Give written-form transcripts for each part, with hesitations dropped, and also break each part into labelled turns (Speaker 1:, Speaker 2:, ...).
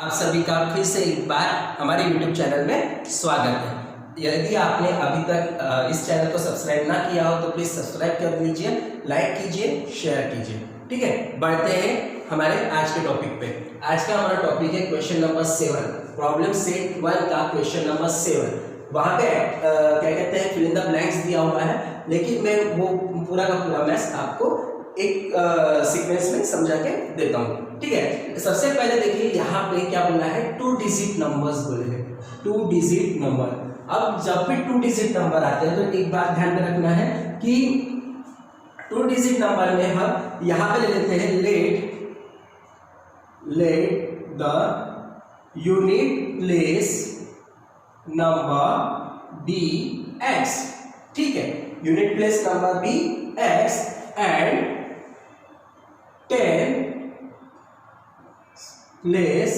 Speaker 1: आप सभी का फिर से एक बार हमारे YouTube चैनल में स्वागत है। यदि आपने अभी तक इस चैनल को सब्सक्राइब ना किया हो तो प्लीज सब्सक्राइब कर दीजिए, लाइक कीजिए, शेयर कीजिए। ठीक है, बढ़ते हैं हमारे आज के टॉपिक पे। आज का हमारा टॉपिक है क्वेश्चन नंबर 7, प्रॉब्लम सेट 1 का क्वेश्चन नंबर 7। वहां पे क्या कहते हैं फिल इन द ब्लैंक्स दिया हुआ है, लेकिन मैं वो पूरा का पूरा मैथ्स आपको एक सीक्वेंस में समझा के देता हूँ। ठीक है, सबसे पहले देखिए यहाँ पे क्या बोला है, 2 डिजिट नंबर्स बोले हैं, 2 डिजिट नंबर। अब जब भी 2 डिजिट नंबर आते हैं तो एक बात ध्यान में रखना है कि 2 डिजिट नंबर में हम यहाँ पे ले लेते हैं let the unit place number be x. ठीक है, unit place number be x and 10 place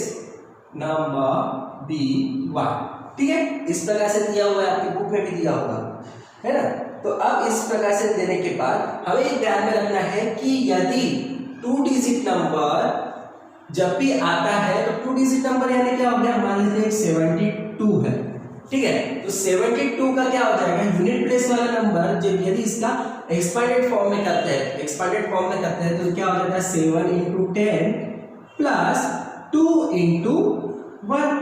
Speaker 1: number be y. ठीक है, इस प्रकार से दिया हुआ है, आपकी बुक में भी दिया होगा, है ना। तो अब इस प्रकार से देने के बाद हमें एक ध्यान में रखना है कि यदि 2 डिजिट नंबर जब भी आता है तो 2 डिजिट नंबर यानी क्या हो गया, मान लीजिए 72 है। ठीक है, तो 72 का क्या हो जाएगा, यूनिट प्लेस वाला नंबर जब यदि इसका एक्सपांडेड फॉर्म में करते हैं तो क्या हो जाता है 7 × 10 प्लस 2 × 1,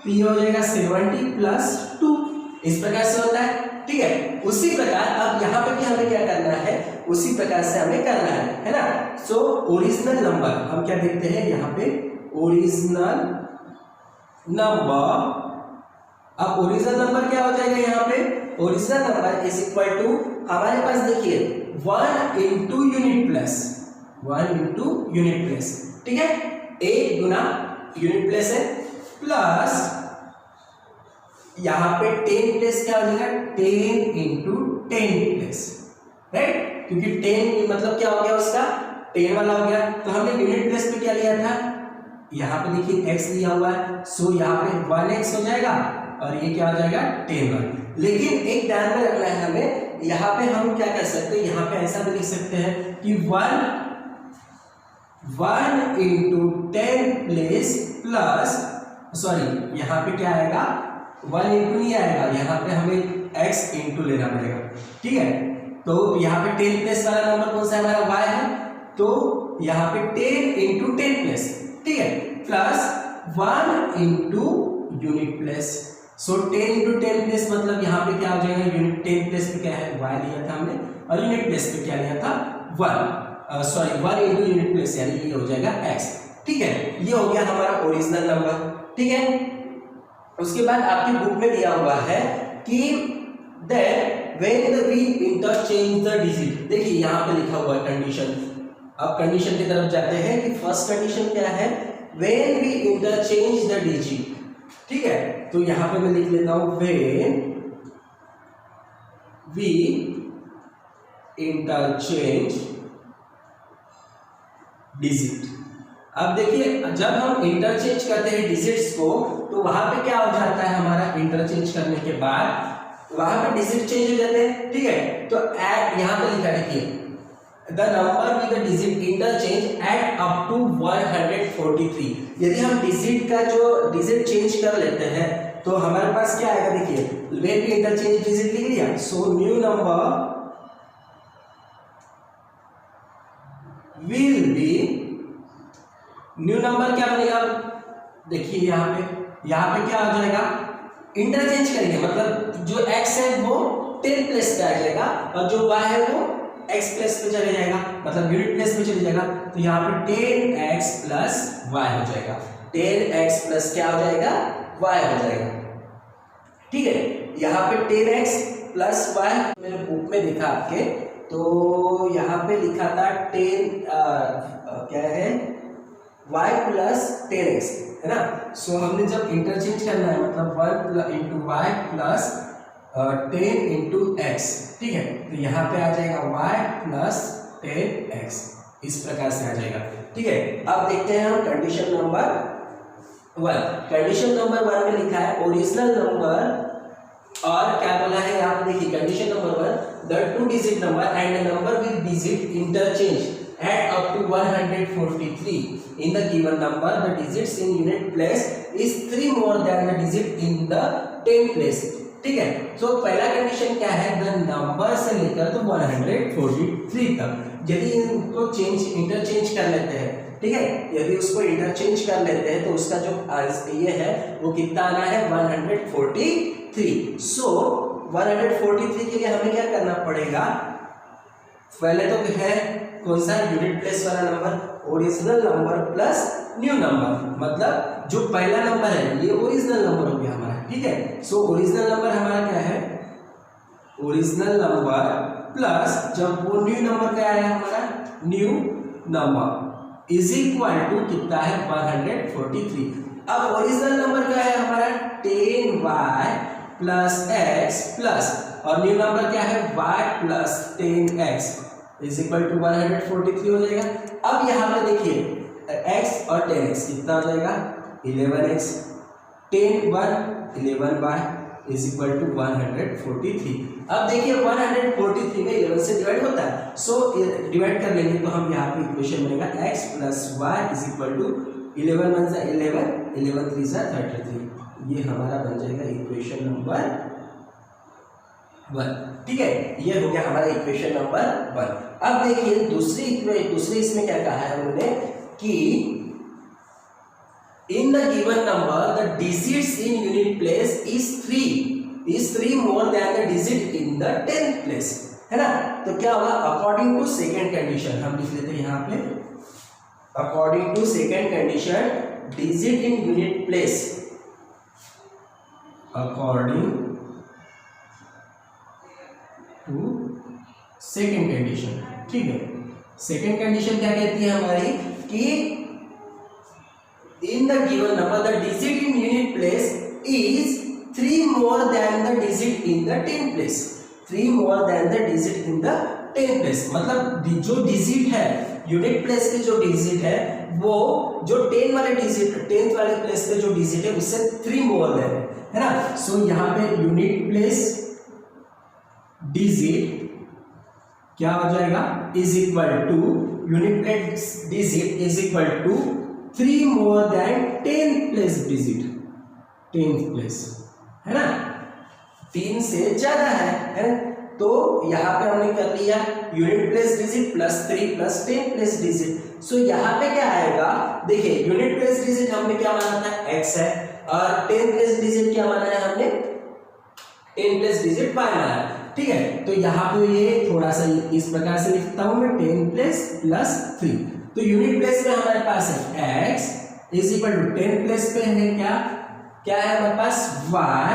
Speaker 1: ये हो जाएगा 70 प्लस 2। इस प्रकार से होता है। ठीक है, उसी प्रकार अब यहाँ पे भी हमें क्या करना है, उसी प्रकार से हमें करना है ना। सो ओरिजिनल नंबर हम क्या देखते हैं यहाँ पे, ओरिजिनल नंबर। अब ओरिजिनल नंबर क्या हो जाएगा यहाँ पे, original number is equal to हमारे पास देखिए 1 × यूनिट प्लेस, 1 × यूनिट प्लेस। ठीक है, 1 गुना यूनिट प्लेस है प्लस यहां पे 10 प्लेस क्या हो जाएगा, 10 × 10 प्लेस, राइट, क्योंकि 10 मतलब क्या हो गया उसका 10 वाला हो गया। तो हमने यूनिट प्लेस पे क्या लिया था, यहाँ पे देखिए x लिया हुआ है, सो यहाँ पे 1x हो जाएगा और ये क्या हो जाएगा 10y। लेकिन एक ध्यान में रखना है हमें, यहाँ पे हम क्या कर सकते हैं, यहाँ पे ऐसा भी लिख सकते हैं कि 1 × 10 प्लेस प्लस, सॉरी यहाँ पे क्या आएगा 1 × नहीं आएगा, यहाँ पे हमें x × लेना पड़ेगा। ठीक है, तो यहाँ पे 10 प्लेस वाला नंबर कौन सा हमारा y है, तो यहाँ पे 10 × 10 प्लेस, ठीक है, प्लस 1 × यूनिट प्लेस। सो 10 × 10 प्लेस मतलब यहाँ पे क्या हो जाएगा, यूनिट 10 प्लेस पे क्या है y लिया था हमने, और यूनिट प्लेस पे क्या लिया था 1, सॉरी 1 × यूनिट प्लेस यानी ये हो जाएगा x। ठीक है, ये हो गया हमारा ओरिजिनल नंबर। ठीक है, उसके बाद आपकी बुक में दिया हुआ है कि that when we interchange the digit, देखिए यहाँ पे लिखा हुआ है कंडीशन। अब कंडीशन की तरफ जाते हैं कि फर्स्ट कंडीशन क्या है, when we interchange the digit। ठीक है, तो यहाँ पे मैं लिख लेता हूँ when we interchange digit। अब देखिए जब हम इंटरचेंज करते हैं डिजिट्स को तो वहां पे क्या हो जाता है, हमारा इंटरचेंज करने के बाद वहां पे डिजिट चेंज हो जाते हैं। ठीक है, तो एट यहाँ पे लिखा देखिए the number with the digit interchange add up to 143। यदि हम डिजिट का जो डिजिट चेंज कर लेते हैं तो हमारे पास क्या आएगा, देखिए व्हेन वी इंटरचेंज डिजिट लिख लिया, so new number will be, new number क्या बनेगा, देखिए यहाँ पे क्या हो जाएगा, इंटरचेंज करेंगे, मतलब जो x है वो 10 प्लेस पे आ जाएगा और जो y है वो x प्लेस पे चले जाएगा, मतलब यूनिट प्लेस पे चले जाएगा। तो यहाँ पे 10x प्लस y हो जाएगा, 10x प्लस क्या हो जाएगा, y हो जाएगा। ठीक है, यहाँ पे 10x प्लस y मेरे बुक में देखा आपके, तो यहाँ पे लिखा था 10 क्या है y प्लस 10x, है ना। सो हमने जब इंटरचेंज करना है मतलब 1 × y प्लस 10 × x। ठीक है, तो यहाँ पे आ जाएगा y प्लस 10x, इस प्रकार से आ जाएगा। ठीक है, अब देखते हैं हम कंडीशन नंबर 1। कंडीशन नंबर 1 में लिखा है ओरिजिनल नंबर, और क्या बोला है यहाँ पे देखिए condition number 1, the 2 digit number and number with digit interchange add up to 143 in the given number the digits in unit place is 3 more than the digit in the 10 place। ठीक है, तो पहला कंडीशन क्या है, the number से लेकर तो 143 तक यदि इनको इंटरचेंज कर लेते हैं, ठीक है, यदि उसको इंटरचेंज कर लेते हैं तो उसका जो ये है वो कितना आना है 143। सो 143 के लिए हमें क्या करना पड़ेगा, पहले तो है कौन सा यूनिट प्लेस वाला number, original number plus new number, मतलब जो पहला नंबर है ये ओरिजिनल नंबर हो गया हमारा। ठीक है, सो ओरिजिनल नंबर हमारा क्या है, ओरिजिनल नंबर प्लस जब वो न्यू नंबर क्या है हमारा new number is equal to कितना है 143। अब ओरिजिनल नंबर क्या है हमारा 10y प्लस x प्लस और न्यू नंबर क्या है y plus 10x is equal to 143 हो जाएगा। अब यहाँ पे देखिए x और 10x कितना हो जाएगा 11x, 10 11y is equal to 143। अब देखिए 143 में 11 से डिवाइड होता है, सो डिवाइड कर लेंगे तो हम यहाँ पे इक्वेशन बनेगा x plus y is equal to 11 1 जा 11, 11 3 जा 33। ये हमारा बन जाएगा इक्वेशन नंबर 1। ठीक है, ये हो गया हमारा इक्वेशन नंबर 1। अब देखिए दूसरी इसमें क्या कहा है उन्होंने कि in the given number the digits in unit place is 3 more than the digit in the 10th place, है ना। तो क्या होगा अकॉर्डिंग टू सेकेंड कंडीशन, हम लिख लेते हैं यहाँ पे according to second condition digit in unit place, according to second condition. ठीक है, सेकेंड कंडीशन क्या कहती है हमारी कि in the given number the digit in unit place is 3 more than the digit in the 10th place, 3 more than the digit in the 10th place। मतलब जो digit है यूनिट प्लेस के जो डिजिट है वो जो 10 वाले डिजिट 10th वाले प्लेस पे जो डिजिट है उससे 3 मोर है ना। सो यहाँ पे यूनिट प्लेस डिजिट क्या हो जाएगा is equal to unit place digit is equal to 3 more than 10th place digit, 10th place है ना, 3 से ज्यादा है। तो यहाँ पे हमने कर लिया unit place digit plus 3 plus 10th place digit। सो यहाँ पे क्या आएगा, देखिए यूनिट प्लेस डिजिट हमने क्या माना था x है और 10th place digit क्या माना है हमने 10th place digit y माना है। ठीक है, तो यहाँ पे ये थोड़ा सा इस प्रकार से लिखता हूं मैं 10th place प्लस 3। तो यूनिट प्लेस में हमारे पास है x is equal to 10th place पे है क्या है हमारे पास y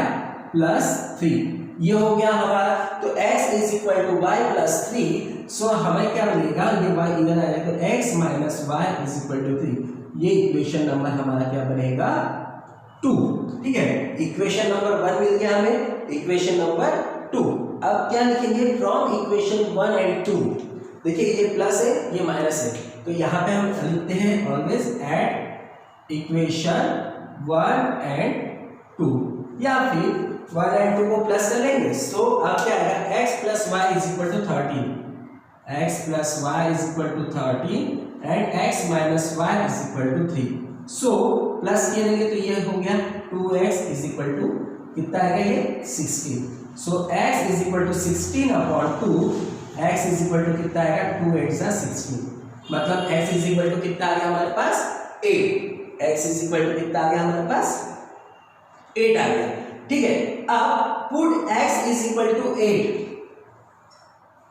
Speaker 1: प्लस 3, ये हो गया हमारा। तो x is equal to y plus 3। So हमें क्या मिलेगा, ये y इधर आएगा तो x minus y is equal to 3। ये इक्वेशन नंबर हमारा क्या बनेगा 2। ठीक है, इक्वेशन नंबर 1 मिल गया हमें, इक्वेशन नंबर 2। अब क्या लिखेंगे फ्रॉम इक्वेशन 1 एंड 2, देखिए ये प्लस है ये माइनस है, तो यहाँ पे हम लिखते हैं ऑलवेज एट इक्वेशन 1 एंड 2 या फिर 1 एंड 2 को प्लस कर लेंगे। सो अब क्या आएगा x plus y is equal to 13, x plus y is equal to 13 and x minus y is equal to 3। So plus किए लेंगे तो ये हो गया 2x इज इक्वल टू कितना आएगा ये 16। So x is equal to 16 upon 2, x is equal to कितना आएगा 2 8 जा 16, मतलब x इज इक्वल टू कितना आ गया हमारे पास 8, x इज इक्वल टू कितना आ गया हमारे पास 8 आ गया। ठीक है, अब put x is equal to 8,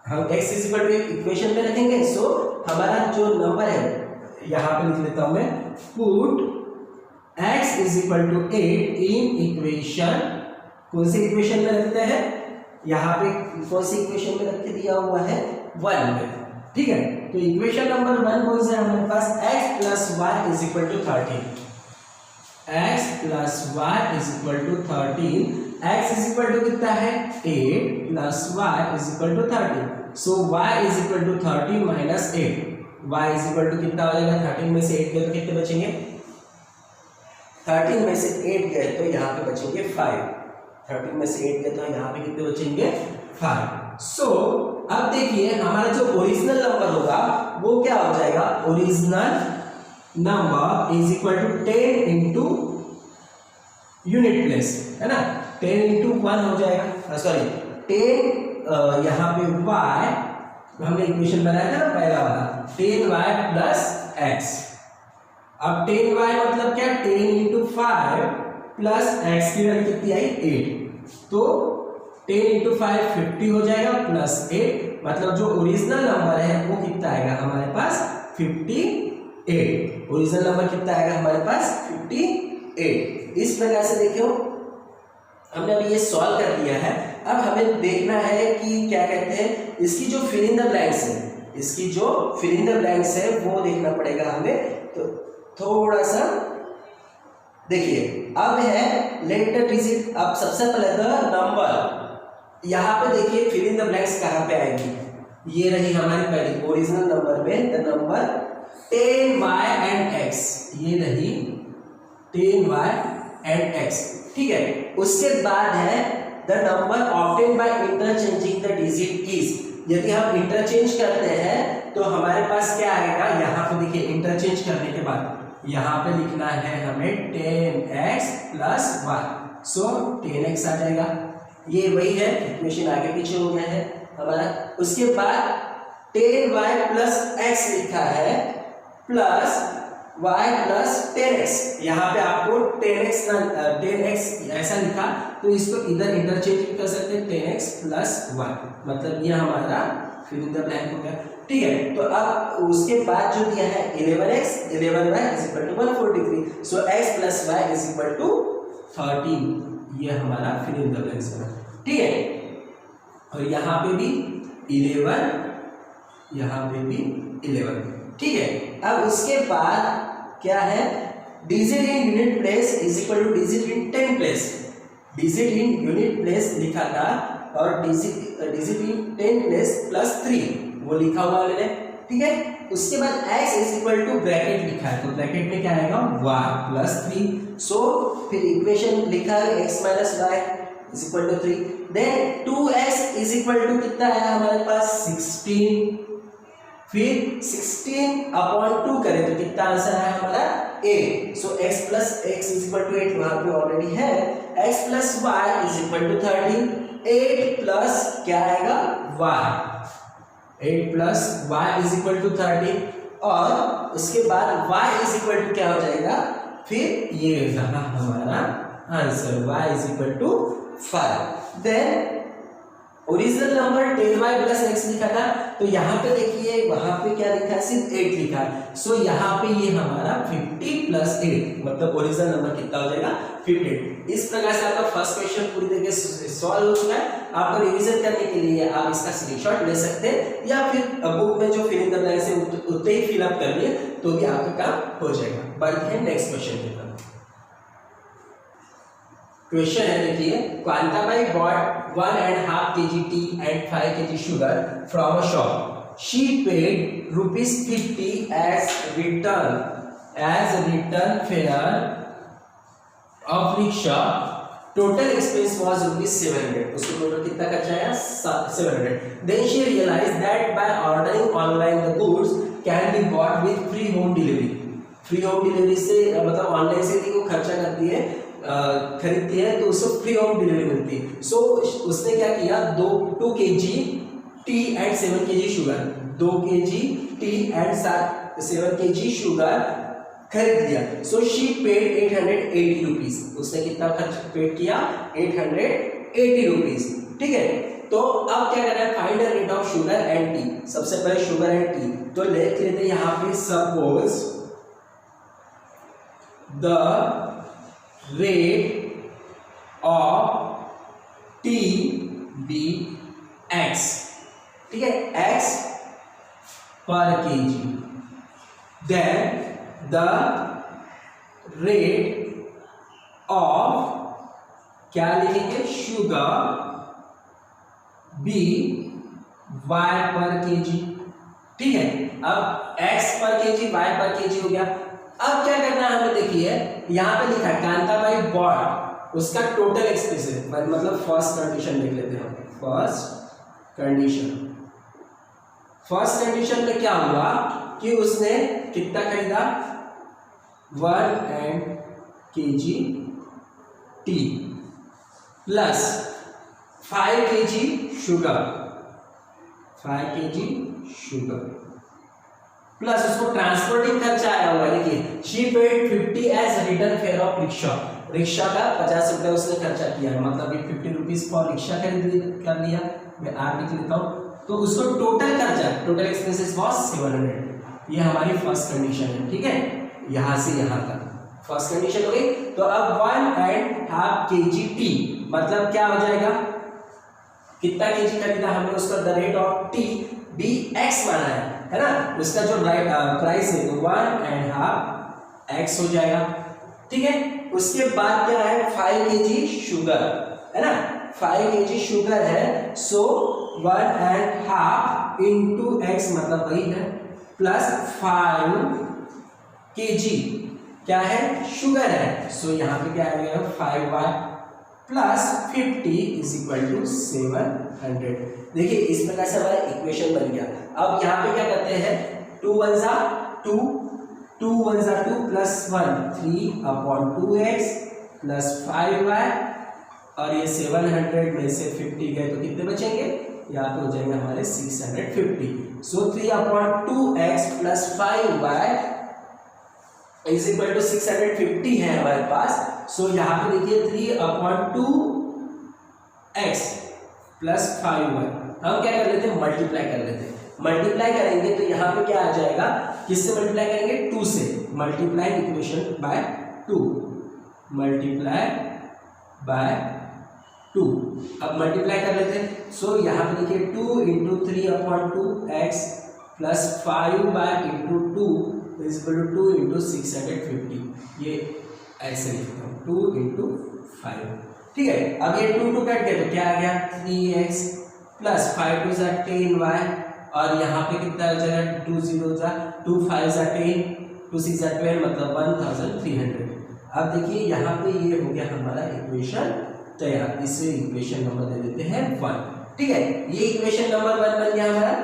Speaker 1: हम x is equal to equation में रखेंगे। सो हमारा जो नंबर है यहाँ पे लिख लेता हूं मैं, put x is equal to 8 in equation, कौन सी इक्वेशन में रखते हैं, यहाँ पे कौन सी इक्वेशन में रख के दिया हुआ है 1 में। ठीक है, तो इक्वेशन नंबर 1 कौन सा है हमारे पास, x plus y is equal to 13, x plus y is equal to 13, x is equal to कितना है 8 plus y is equal to 13। So y is equal to 13 minus 8, y is equal to कितना हो जाएगा, 13 में से 8 गए तो कितने बचेंगे, 13 में से 8 गए तो यहाँ पे बचेंगे 5, 13 में से 8 गए तो यहाँ पे कितने बचेंगे 5। सो अब देखिए हमारा जो ओरिजिनल नंबर होगा वो क्या हो जाएगा, original number is equal to 10 into unit place, है ना, 10 इंटू 1 हो जाएगा, सॉरी 10 यहाँ पे y, हमने इक्वेशन बनाया था ना पहला वाला, 10y प्लस x। अब 10y मतलब क्या, 10 इंटू 5 प्लस x की वैल्यू कितनी आई 8, तो 10 इंटू 5 50 हो जाएगा प्लस 8, मतलब जो ओरिजिनल नंबर है वो कितना आएगा हमारे पास 58। ओरिजिनल नंबर कितना आएगा हमारे पास 58। इस प्रकार से देखियो हमने अभी ये सॉल्व कर दिया है। अब हमें देखना है कि क्या कहते हैं इसकी जो फिल इन द ब्लैंक्स है, इसकी जो फिल इन द ब्लैंक्स है वो देखना पड़ेगा हमें। तो थोड़ा सा देखिए, अब है लेट द डिजिट। अब सबसे पहले द नंबर, यहाँ पे देखिए फिल इन द ब्लैंक्स कहाँ पे आएगी, ये रही हमारी पहली ओरिजिनल नंबर में the number 10y and x, ये रही 10y एंड x, ठीक है। उसके बाद है the number obtain by interchanging the digit is, यदि हम इंटरचेंज करते हैं तो हमारे पास क्या आएगा, यहाँ पे देखिए इंटरचेंज करने के बाद यहाँ पे लिखना है हमें 10x प्लस y, सो 10x आ जाएगा, ये वही है, इक्वेशन आगे पीछे हो गया है हमारा। उसके बाद 10y प्लस x लिखा है प्लस y प्लस 10x, यहाँ पे आपको 10x ऐसा लिखा तो इसको इधर इंटरचेंज कर सकते हैं 10x प्लस y, मतलब ये हमारा फिल इन द ब्लैंक हो गया, ठीक है। तो अब उसके बाद जो दिया है 11x 11y is equal to 143, so x plus y is equal to 13, ये हमारा फिल इन द ब्लैंक्स बना, ठीक है। और यहाँ पे भी 11, यहाँ पे भी 11, ठीक है। अब उसके बाद क्या है, digit in unit place is equal two digit in 10 place, digit in unit place लिखा था और डिजिट इन 10 प्लेस प्लस 3 वो लिखा हुआ मैंने, ठीक है। उसके बाद x is equal to bracket लिखा है तो ब्रैकेट में क्या आएगा y प्लस 3, सो फिर इक्वेशन लिखा है x minus y is equal to 3, then 2x is equal to कितना है हमारे पास 16, फिर 16 अपॉन 2 करें तो कितना आंसर है हमारा 8, so x plus x is equal to 8 वहां पे ऑलरेडी है, x plus y is equal to 13, 8 plus क्या आएगा y, 8 plus y is equal to 13, और उसके बाद y इज इक्वल टू क्या हो जाएगा, फिर ये रहा हमारा answer y is equal to 5। Then original number 10y plus x लिखा था तो यहाँ पे देखिए वहां पे क्या लिखा है, सिर्फ 8 लिखा है, सो यहाँ पे ये हमारा 50 प्लस 8, मतलब ओरिजिनल नंबर कितना हो जाएगा 58। इस प्रकार से आपका फर्स्ट क्वेश्चन पूरी तरीके से सॉल्व हो चुका है। आपको रिवीजन करने के लिए आप इसका स्क्रीनशॉट ले सकते हैं या फिर बुक में जो फिल इन द ब्लैंक्स है उतने ही फिलअप कर लिए तो भी आपका काम हो जाएगा। बढ़ते हैं नेक्स्ट क्वेश्चन की तरफ। क्वेश्चन है देखिए, Kantabai bought 1.5 kg tea and 5 kg sugar from a shop. She paid ₹50 as return fare of rickshaw. Total expense was ₹700. उसको टोटल कितना खर्चा आया 700. Then she realized that by ordering online the goods can be bought with free home delivery. Free home delivery से मतलब online से यदि वो खर्चा करती है खरीदती है तो उसको फ्री होम डिलीवरी मिलती है। सो उसने क्या किया, 2 kg T and 7 kg sugar, 2 kg T and 7 kg sugar खरीद लिया। सो शी पेड 880 रुपीज, उसने कितना खर्च पेड किया 880 रुपीज, ठीक है। तो अब क्या करना है, find the rate of sugar and T. सबसे पहले शुगर एंड टी तो लिख लेते हैं यहाँ पे, suppose the rate of T be X, ठीक है, X per kg, then the rate of क्या लिखेंगे sugar B Y per kg, ठीक है। अब X पर kg Y पर kg हो गया। अब क्या करना है हमें, देखिए यहाँ पे लिखा है कांताबाई बॉट, उसका टोटल एक्सपेंस है, मतलब फर्स्ट कंडीशन देख लेते हैं। फर्स्ट कंडीशन फर्स्ट कंडीशन में क्या हुआ कि उसने कितना खरीदा 1 kg tea plus 5 kg sugar, 5 kg sugar plus उसको ट्रांसपोर्टिंग खर्चा आया हुआ है। देखिए she paid 50 as return fare of rickshaw, rickshaw का 50 रुपये उसने खर्चा किया है, मतलब ये 50 रुपीज फॉर रिक्शा कर लिया, मैं आर लिख लेता हूँ। तो उसको टोटल खर्चा, टोटल एक्सपेंसेस वाज 700, ये हमारी फर्स्ट कंडीशन है। ठीक है, यहाँ से यहाँ तक फर्स्ट कंडीशन हो गई। तो अब 1.5 kg टी मतलब क्या हो जाएगा, कितना केजी खरीदा हमने उसका, the rate of tea be x माना है ना, उसका जो प्राइस है 1.5 एक्स हो जाएगा। ठीक है, उसके बाद क्या है 5 kg शुगर है ना, 5 kg शुगर है, सो 1.5 इंटू एक्स मतलब वही है प्लस 5 kg क्या है शुगर है, सो यहाँ पे क्या आ गया 5y plus 50 is equal to 700। देखिए इस प्रकार से हमारा इक्वेशन बन गया। अब यहाँ पे क्या करते हैं 2 1 जा 2, 2 1 जा 2 प्लस 1 3/2x प्लस 5y और ये 700 में से 50 गए तो कितने बचेंगे, यहाँ पे हो जाएंगे हमारे 650। So 3/2x plus 5y is equal to 650 है हमारे पास। सो यहाँ पे देखिए 3/2x प्लस 5y हम क्या कर लेते हैं मल्टीप्लाई कर लेते हैं, मल्टीप्लाई करेंगे तो यहाँ पे क्या आ जाएगा, किससे मल्टीप्लाई करेंगे 2 से, multiply equation by 2, multiply by 2। अब मल्टीप्लाई कर लेते हैं। सो यहाँ पे देखिए 2 into 3/2x plus 5y into 2 is equal to 2 into 650, ये ऐसे लिखता हूँ 2 इंटू 5। ठीक है, अब ये 2 कट गए तो क्या आ गया 3x प्लस 5 2 जा 10y और यहाँ पे कितना हो जाएगा 2 0 जा 2 5 जा 10 2 6 जा 12 मतलब 1300। अब देखिए यहाँ पे ये हो गया हमारा इक्वेशन तैयार, इसे इक्वेशन नंबर दे देते हैं 1। ठीक है, ये इक्वेशन नंबर 1 बन गया हमारा।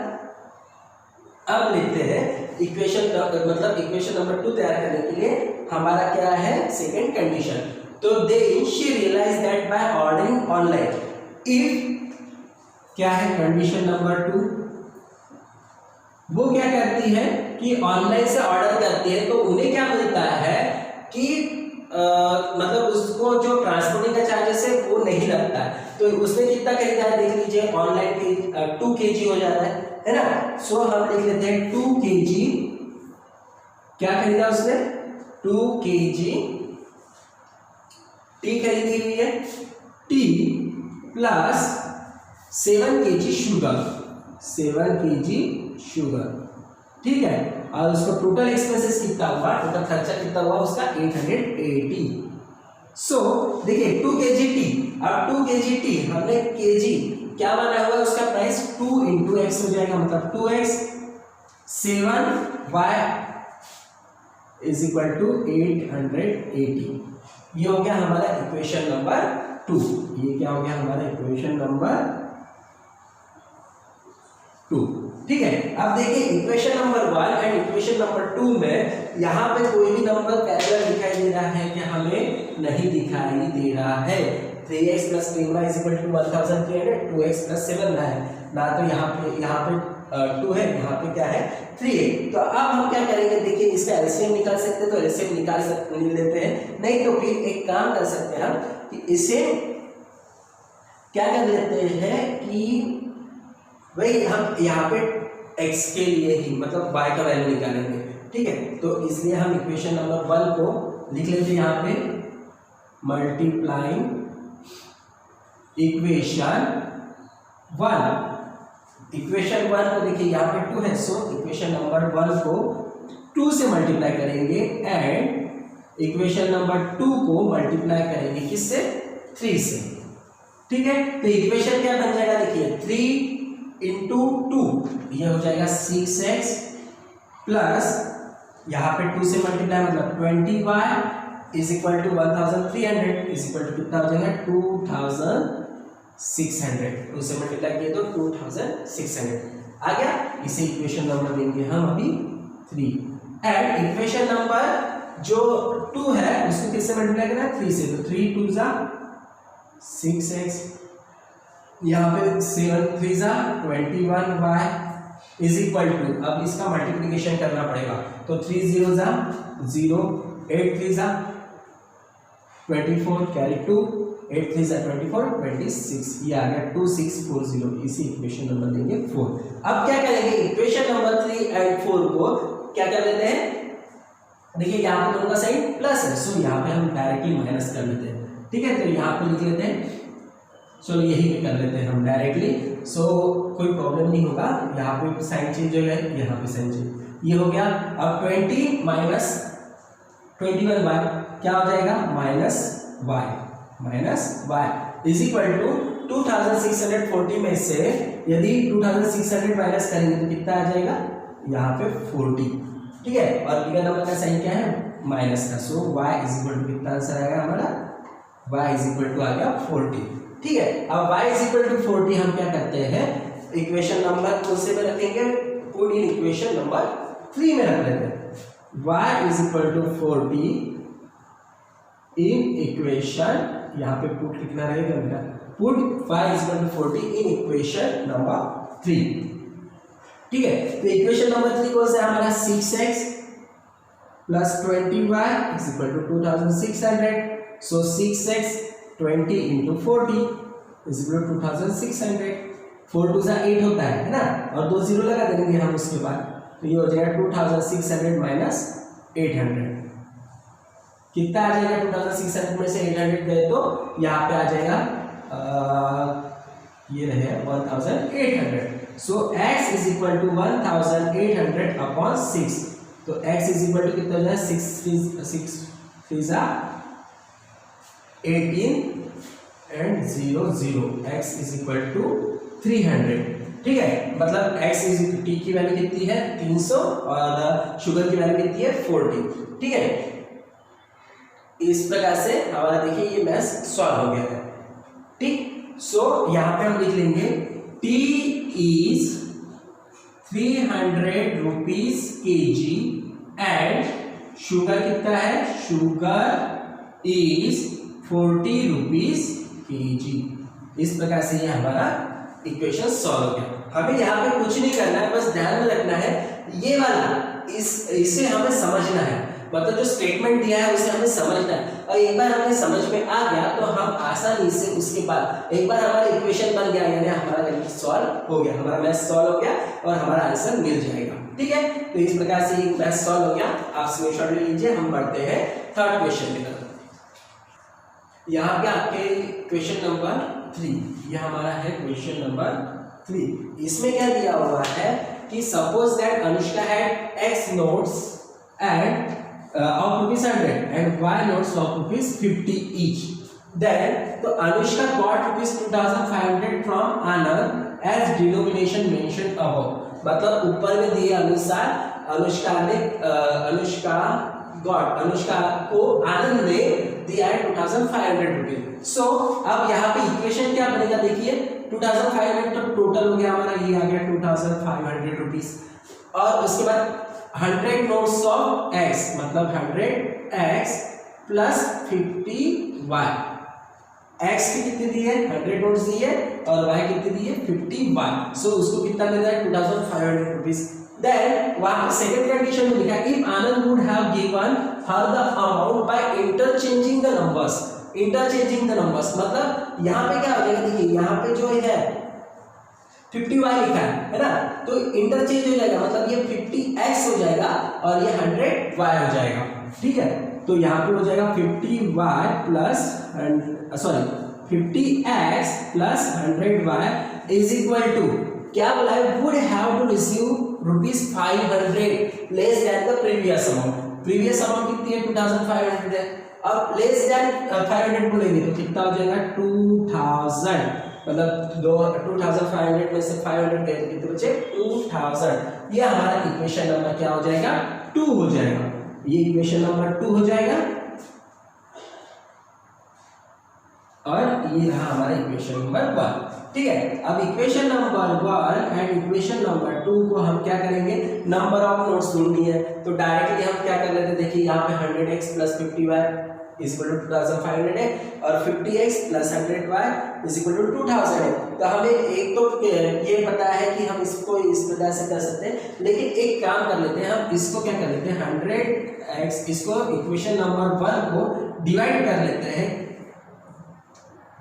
Speaker 1: अब लिखते हैं इक्वेशन मतलब इक्वेशन नंबर 2 तैयार करने के लिए हमारा क्या है सेकंड कंडीशन। तो then she realise that by ordering online, if क्या है कंडीशन नंबर 2, वो क्या करती है कि ऑनलाइन से ऑर्डर करती है तो उन्हें क्या मिलता है कि मतलब उसको जो ट्रांसपोर्टिंग का चार्जेस है वो नहीं लगता है। तो उसने कितना खरीदा है देख लीजिए, ऑनलाइन के 2 kg हो जाता है ना। सो हम लिख लेते हैं 2 kg क्या खरीदा उसने 2 kg टी खरीदी हुई है, T plus 7 kg sugar, 7 kg sugar. ठीक है, और उसका टोटल एक्सपेंसेस कितना हुआ, टोटल खर्चा कितना हुआ उसका 880। सो देखिए 2 kg टी, अब 2 kg टी हमने kg क्या माना हुआ है उसका प्राइस 2 इंटू एक्स हो जाएगा, मतलब 2x 7y is equal to 880। ये हो गया हमारा इक्वेशन नंबर 2। ये क्या हो गया हमारा इक्वेशन नंबर 2। ठीक है, अब देखिए equation number 1 and equation number 2 में यहाँ पे कोई भी नंबर पैरेलल दिखाई दे रहा है कि हमें नहीं दिखाई दे रहा है। 3x plus 10y is equal to 1300, 2x plus 7 है ना, तो यहाँ पे 2 है, यहाँ पे क्या है 3 है। तो अब हम क्या करेंगे, देखिए इसका एलसीएम निकाल सकते हैं तो एलसीएम निकाल लेते हैं, नहीं तो फिर एक काम कर सकते हैं हम कि इसे क्या कर लेते हैं कि भाई हम यहाँ पे x के लिए ही मतलब y का वैल्यू निकालेंगे। ठीक है, तो इसलिए हम इक्वेशन नंबर 1 को लिख लेते हैं यहाँ पे मल्टीप्लाइंग इक्वेशन 1। इक्वेशन 1 को देखिए यहाँ पे 2 है, सो इक्वेशन नंबर 1 को 2 से मल्टीप्लाई करेंगे एंड इक्वेशन नंबर 2 को मल्टीप्लाई करेंगे किससे 3 से। ठीक है, तो इक्वेशन क्या बन जाएगा देखिए 3 इंटू 2 ये हो जाएगा 6x प्लस यहाँ पे 2 से मल्टीप्लाई मतलब 20y is equal to 1300 is equal to कितना हो जाएगा 2 से मल्टीप्लाई किए तो 2600 आ गया। इसे इक्वेशन नंबर देंगे हम अभी 3 एंड इक्वेशन नंबर जो 2 है उसको किससे मल्टीप्लाई करना है 3 से, तो 3 2 जा 6x, यहाँ पे 7 3 जा 21y इज इक्वल टू, अब इसका मल्टीप्लिकेशन करना पड़ेगा तो 3 0 जा 0, 8 3 जा 24 कैरी 2, 8 3 जा 24 26, ये आ गया 2640, इसी इक्वेशन नंबर देंगे 4। अब क्या करेंगे इक्वेशन नंबर 3 एंड 4 को क्या कर लेते हैं, देखिए यहाँ पे दोनों का साइन प्लस है, सो यहाँ पे हम डायरेक्टली माइनस कर लेते हैं, ठीक है। तो यहाँ पे लिख लेते हैं, चलो यही पे कर लेते हैं हम डायरेक्टली, सो कोई प्रॉब्लम नहीं होगा। यहाँ पे साइन चेंज हो गया, यहाँ पे साइन चेंज, ये हो गया। अब 20 माइनस 21y क्या हो जाएगा minus y is equal to 2640 में से यदि 2600 माइनस करेंगे तो कितना आ जाएगा, यहाँ पे 40, ठीक है। और बिगर नंबर का साइन क्या है माइनस का, सो y इज इक्वल टू कितना आंसर आएगा हमारा, y इज इक्वल टू आ गया 40, ठीक है। अब y इज इक्वल टू 40 हम क्या करते हैं इक्वेशन नंबर कौन से में रखेंगे, पुट इन इक्वेशन नंबर 3 में रख लेते हैं। y is equal to 40 in equation, यहाँ पे पुट लिखना रहेगा मेरा, put y is equal to 40 in equation number 3, ठीक है। तो इक्वेशन नंबर 3 कौन सा है हमारा 6x plus 20y is equal to 2600, so 6x 20 into 40 is equal to 2600, 4 2 जा 8 होता है ना, और 2 0 लगा देंगे हम उसके बाद, तो ये हो जाएगा 2600 माइनस 800, कितना आ जाएगा 2600 में से 800 गए तो यहाँ पे आ जाएगा ये रहे 1800, so x is equal to 1800 upon 6, तो x इज इक्वल टू कितना हो जाए 6 3 जा 18 and 0 0, x is equal to 300, ठीक है। मतलब x इज टी की वैल्यू कितनी है 300 और शुगर की वैल्यू कितनी है 40, ठीक है। इस प्रकार से हमारा देखिए ये मैथ सॉल्व हो गया है, ठीक। सो यहाँ पे हम लिख लेंगे t is 300 rupees kg and sugar कितना है, शुगर इज 40 रुपीज kg। इस प्रकार से ये हमारा इक्वेशन सॉल्व हो गया। हमें यहाँ पे कुछ नहीं करना है, बस ध्यान में रखना है ये वाला इसे हमें समझना है, मतलब जो स्टेटमेंट दिया है उसे हमें समझना है, और एक बार हमें समझ में आ गया तो हम आसानी से उसके बाद एक बार हमारा इक्वेशन बन गया यानी हमारा सॉल्व हो गया, हमारा मैथ सॉल्व हो गया और हमारा आंसर मिल जाएगा, ठीक है। तो इस प्रकार से मैथ सॉल्व हो गया, आप स्क्रीनशॉट ले लीजिए। हम बढ़ते हैं थर्ड क्वेश्चन की तरफ। यहाँ पे आपके क्वेश्चन नंबर 3, यह हमारा है क्वेश्चन नंबर 3। इसमें क्या दिया हुआ है कि suppose that Anushka had x notes and of ₹100 and y notes of ₹50 each. Then तो Anushka got ₹2500 from Anand as denomination mentioned above. मतलब ऊपर में दिए अनुसार अनुष्का को आनंद ने दिया है 2500 रुपीज। सो अब यहाँ पे इक्वेशन क्या बनेगा देखिए, 2500 तो टोटल हो गया हमारा, ये आ गया 2500 रुपीज, और उसके बाद 100 नोट्स ऑफ x मतलब 100x प्लस 50y, x की कितनी दी है 100 नोट्स दी है और y कितनी दी है 50y, सो उसको कितना मिल रहा है 2500 रुपीज। देन वहां सेकंड कंडीशन में लिखा if Anand would have given her the amount by interchanging the numbers, मतलब यहाँ पे क्या हो जाएगा देखिए, यहाँ पे जो है 50y लिखा है ना, तो इंटरचेंज हो जाएगा, मतलब ये 50x हो जाएगा और ये 100y हो जाएगा, ठीक है। तो यहाँ पे हो जाएगा 50y plus 50x plus 100y is equal to क्या बोला है, would have to receive ₹500 less than the previous amount. Previous amount कितनी है 2500 है, अब लेस देन 500 बोलेंगे तो कितना हो जाएगा 2000, मतलब 2500 में से 500 गए तो कितने बचे 2000। ये हमारा इक्वेशन नंबर क्या हो जाएगा 2 हो जाएगा, ये इक्वेशन नंबर 2 हो जाएगा। और ये रहा हमारा इक्वेशन नंबर 1। ठीक है, अब equation number 1 and equation number 2 को हम क्या करेंगे, नंबर ऑफ नोड्स ढूंढनी है। तो डायरेक्टली हम क्या कर लेते हैं, देखिए यहाँ पे 100x plus 50y is equal to 2500 है और 50x plus 100y is equal to 2000 है। तो हमें एक तो ये पता है कि हम इसको इस प्रकार से कर सकते हैं, लेकिन एक काम कर लेते हैं, हम इसको क्या कर लेते हैं 100x, इसको इक्वेशन नंबर 1 को डिवाइड कर लेते हैं,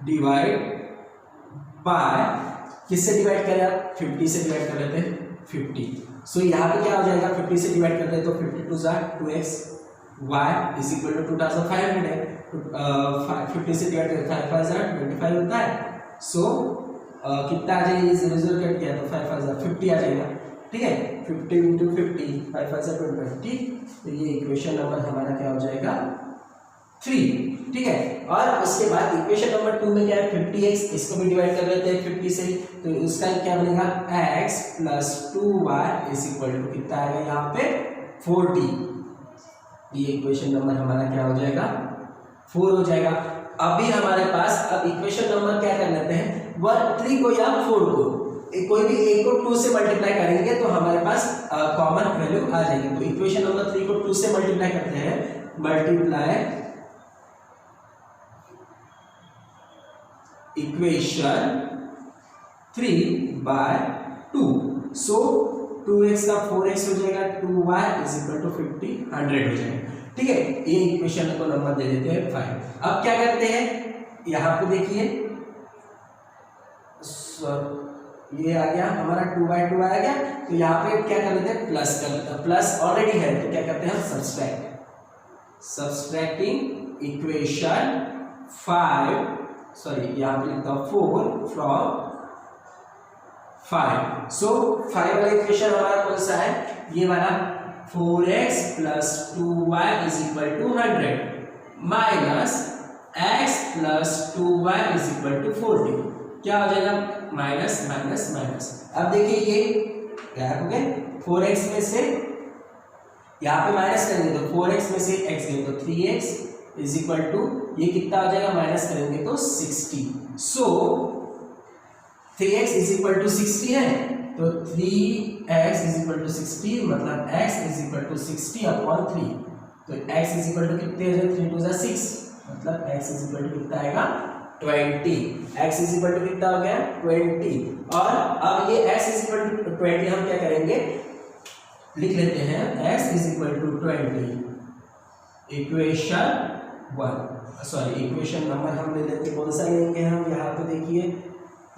Speaker 1: डिवाइड बाय किससे डिवाइड करें आप, 50 से डिवाइड कर लेते हैं 50। सो यहाँ पे क्या हो जाएगा, 50 से डिवाइड करते हैं तो 52 जार 2x y is equal to 2500 है। 50 से डिवाइड करते 5 5 जार 25 होता है। सो कितना आ जाएगा, ये 0 0 कट किया तो 5 5 जार 50 आ जाएगा। ठीक है, 50 इंटू 50 5 5 जार 25। ठीक, तो ये इक्वेशन नंबर हमारा क्या हो जाएगा 3। ठीक है, और उसके बाद इक्वेशन नंबर 2 में क्या है 50x, इसको भी डिवाइड कर लेते हैं 50 से, तो उसका क्या बनेगा x plus 2y is equal to कितना आएगा यहाँ पे 40। ये इक्वेशन नंबर हमारा क्या हो जाएगा 4 हो जाएगा। अभी हमारे पास अब इक्वेशन नंबर क्या कर लेते हैं 1 3 को या 4 को, कोई भी एक को 2 से मल्टीप्लाई करेंगे तो हमारे पास कॉमन वैल्यू आ जाएगी। तो इक्वेशन नंबर 3 को 2 से मल्टीप्लाई करते हैं, मल्टीप्लाई इक्वेशन 3 बाय 2। सो 2x का 4x हो जाएगा, 2y इज इक्वल टू 50 100 हो जाएगा। ठीक है, ये इक्वेशन को नंबर दे देते हैं 5। अब क्या करते हैं, यहाँ पे देखिए ये आ गया हमारा 2 आ गया, तो यहाँ पे क्या कर लेते हैं प्लस कर लेते हैं, प्लस ऑलरेडी है तो क्या करते हैं हम सब्सट्रैक्टिंग इक्वेशन 5, सॉरी यहाँ पे लिखता हूँ 4 फ्रॉम 5। सो 5 वाला इक्वेशन हमारा कौन सा है, ये वाला 4x plus 2y is equal to 100 minus x plus 2y is equal to 40। क्या हो जाएगा माइनस माइनस माइनस। अब देखिए ये क्या हो गए, 4x में से यहाँ पे माइनस करेंगे तो 4x में से x गए तो 3x इज इक्वल टू ये कितना आ जाएगा, माइनस करेंगे तो 60। सो 3x इज इक्वल टू 60 है, तो 3x इज इक्वल टू 60 मतलब x is equal to 60 upon 3। तो x इज इक्वल टू कितने हो जाए 3 2 जा 6, मतलब x इज इक्वल टू कितना आएगा 20। x इज इक्वल टू कितना हो गया 20। और अब ये x इज इक्वल टू 20 हम क्या करेंगे, लिख लेते हैं x is equal to 20 equation 1, sorry equation number हम ले लेते कौन सा लेंगे हम, यहाँ पे देखिए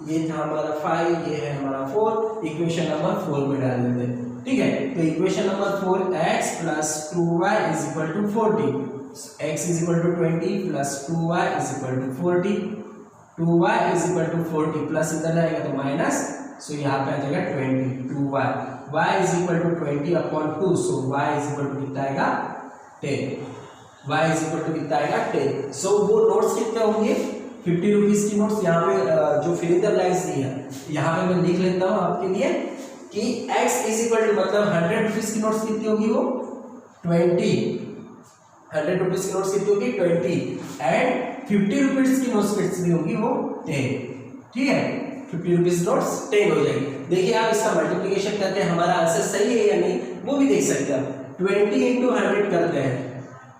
Speaker 1: ये था हमारा 5, ये है हमारा 4, इक्वेशन नंबर 4 में डाल देते हैं। ठीक है, तो equation number 4 x plus 2y is equal to 40, x is equal to 20 plus 2y is equal to 40, 2y is equal to 40 plus इधर जाएगा तो माइनस, सो यहाँ पे आ जाएगा 20 2y, y is equal to 20 upon 2, so y is equal to कितना आएगा 10, y is equal to कितना आएगा 10। सो वो नोट्स कितने होंगे 50 रुपीज की नोट्स, यहाँ पे जो फिल इन द ब्लैंक्स दी है यहाँ पे मैं लिख लेता हूँ आपके लिए कि x इज इक्वल टू मतलब 100 रुपीज की नोट्स कितनी होगी वो 20, 100 रुपीज की नोट्स कितनी होगी 20 एंड 50 रुपीज की नोट्स कितनी होगी वो 10। ठीक है, 50 रुपीज नोट्स 10 हो जाएगी। देखिए आप इसका मल्टीप्लिकेशन करते हैं, हमारा आंसर सही है या नहीं वो भी देख सकते हैं आप। 20 इंटू 100 करते हैं,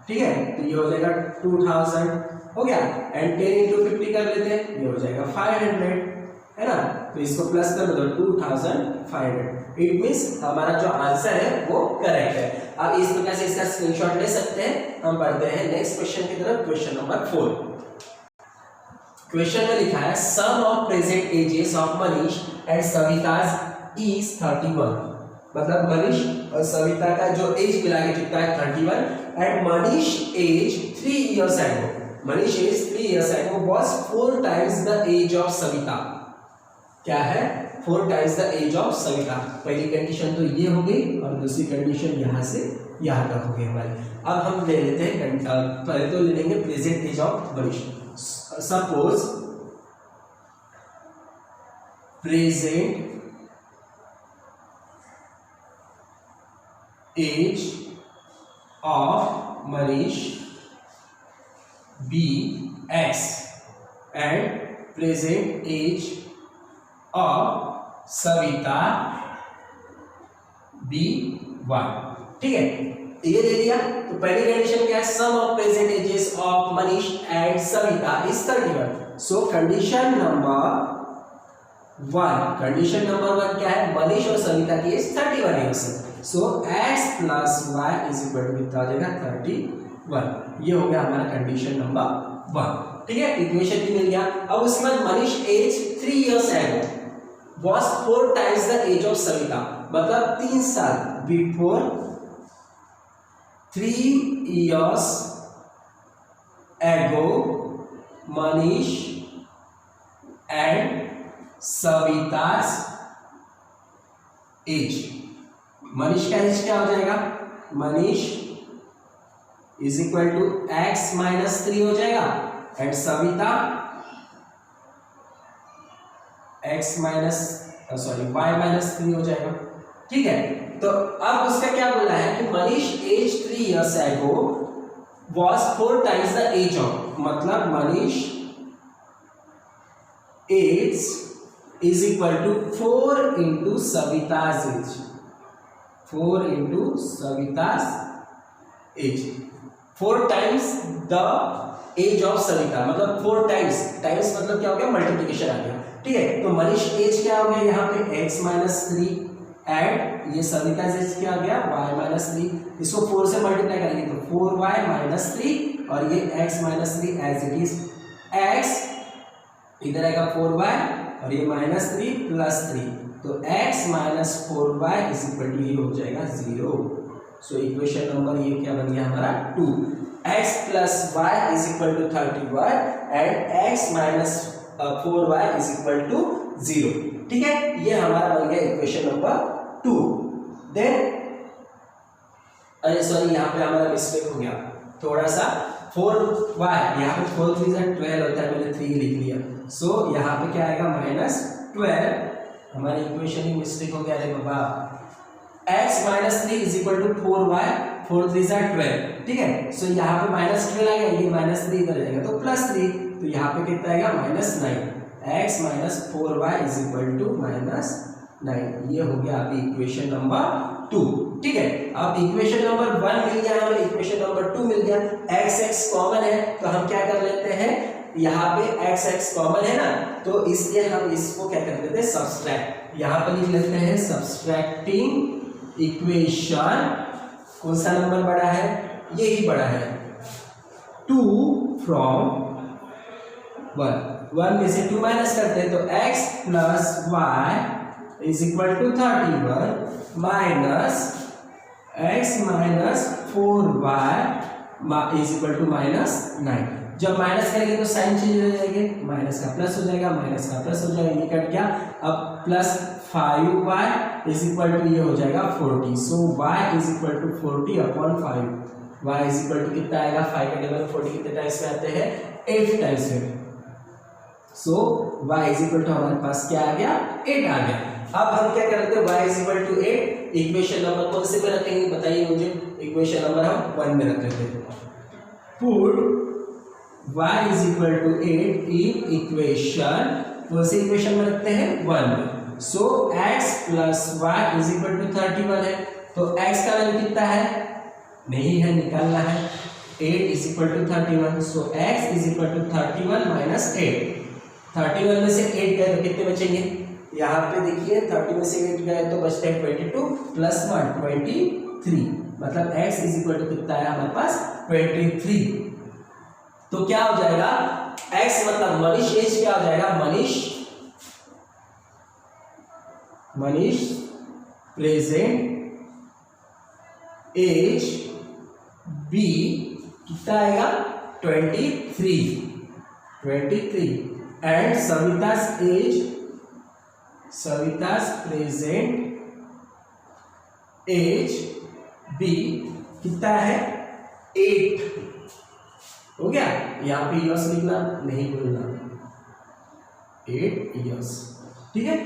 Speaker 1: ठीक है, तो ये हो जाएगा 2000 हो गया, एंड 10 इंटू 50 कर लेते हैं, ये हो जाएगा 500 है ना, तो इसको प्लस कर दो 2500। इट मींस हमारा जो आंसर है वो करेक्ट है। अब इस प्रकार से इसका स्क्रीनशॉट ले सकते हैं। हम बढ़ते हैं नेक्स्ट क्वेश्चन की तरफ, क्वेश्चन नंबर 4। क्वेश्चन में लिखा है sum of present ages of Manish and Savita's is 31, मतलब मनीष और सविता का जो एज मिला के कितना है 31 and Manish age 3 years ago, Manish age 3 years ago was 4 times the age of Savita. क्या है 4 times the age of Savita. पहली कंडीशन तो ये हो गई और दूसरी कंडीशन यहाँ से यहाँ तक हो गई हमारी। अब हम ले लेते हैं पहले तो ले लेंगे present age of Manish. Suppose present age of Manish be x and present age of Savita B1। ठीक है, ये ले लिया। तो पहली कंडीशन क्या है, sum of present ages of Manish and Savita is 31। So condition number 1 क्या है, मनीष और सविता की एज 31 है। So x plus y is equal to कितना आ जाएगा 31। ये हो गया हमारा कंडीशन नंबर 1। ठीक है, इक्वेशन भी मिल गया। अब उसके बाद Manish age 3 years ago was 4 times the age of Savita, मतलब 3 साल before 3 years ago Manish and Savita's age. Manish का एज क्या हो जाएगा, Manish is equal to x minus 3 हो जाएगा and Savita x minus y minus 3 हो जाएगा। ठीक है, तो अब उसका क्या बोला है कि Manish age 3 years ago was 4 times the age of, मतलब Manish age is equal to 4 into Savita's age, 4 into Savita's age, 4 times the age of Savita, मतलब 4 टाइम्स, टाइम्स मतलब क्या हो गया, मल्टीप्लिकेशन आ गया। ठीक है, तो मनीष एज क्या हो गया यहाँ पे x माइनस 3 एंड ये सविता एज क्या आ गया y माइनस 3। इसको 4 से मल्टीप्लाई करेंगे तो 4y माइनस 3 और ये x minus 3 as it is, x इधर आएगा 4y और ये माइनस 3 प्लस 3, तो x minus 4y is equal to ये हो जाएगा 0। सो इक्वेशन नंबर ये क्या बन गया हमारा 2, x plus y is equal to 31 and x minus 4y is equal to 0। ठीक है, ये हमारा बन गया इक्वेशन नंबर 2। देन अरे सॉरी, यहाँ पे हमारा मिस्टेक हो गया थोड़ा सा, 4y यहाँ पे 4 3 12 होता है, मैंने 3 लिख लिया। सो यहाँ पे क्या आएगा माइनस 12, हमारी इक्वेशन में मिस्टेक हो गया। अरे बाबा, x minus 3 is equal to 4y, 4 3 12। ठीक है, सो यहाँ पे माइनस 12 आएगा, ये माइनस 3 इधर जाएगा तो प्लस 3, तो यहाँ पे कितना आएगा minus 9, x minus 4y is equal to minus 9। ये हो गया अभी इक्वेशन नंबर 2। ठीक है, अब इक्वेशन नंबर 1 मिल गया हमें, इक्वेशन नंबर 2 मिल गया। x कॉमन है तो हम क्या कर लेते हैं, यहाँ पे x कॉमन है ना, तो इसलिए हम इसको क्या कर लेते हैं सब्सट्रैक्ट। यहाँ पर लिख लेते हैं सब्सट्रैक्टिंग इक्वेशन, कौन सा नंबर बड़ा है, यही बड़ा है, 2 फ्रॉम 1 में से 2 माइनस करते हैं तो x plus y is equal to 31 minus x minus 4y is equal to minus 9। जब माइनस करेंगे तो साइन चेंज हो जाएंगे, माइनस का प्लस हो जाएगा, माइनस का प्लस हो जाएगा, ये कट गया। अब plus 5y is equal to ये हो जाएगा 40। So y is equal to 40 upon 5, y is equal to कितना आएगा, 5 का टेबल 40 कितने टाइम्स में आते हैं, 8 टाइम्स में। सो y इज इक्वल टू हमारे पास क्या आ गया, 8 आ गया। अब हम क्या करते हैं, y is equal to 8, equation number कौन से पे रखेंगे बताइए मुझे, इक्वेशन नंबर हम 1 में रख लेते हैं। Put y is equal to 8 in equation, कौन सी इक्वेशन में रखते हैं 1 में। So x plus y is equal to 31 है, तो x का वैल्यू कितना है, नहीं है, निकालना है, 8 is equal to 31। So x is equal to 31 minus 8, 31 में से 8 गए तो कितने बचेंगे, यहाँ पे देखिए 30 में से 8 गए तो बचते हैं 22 प्लस 1 23, मतलब x इज इक्वल टू कितना है हमारे पास 23। तो क्या हो जाएगा, x मतलब मनीष एज क्या हो जाएगा, मनीष प्रेजेंट एज b कितना आएगा 23 एंड सविता's प्रेजेंट एज b कितना है 8। हो गया, यहाँ पे इयर्स लिखना नहीं भूलना, 8 इयर्स। ठीक है,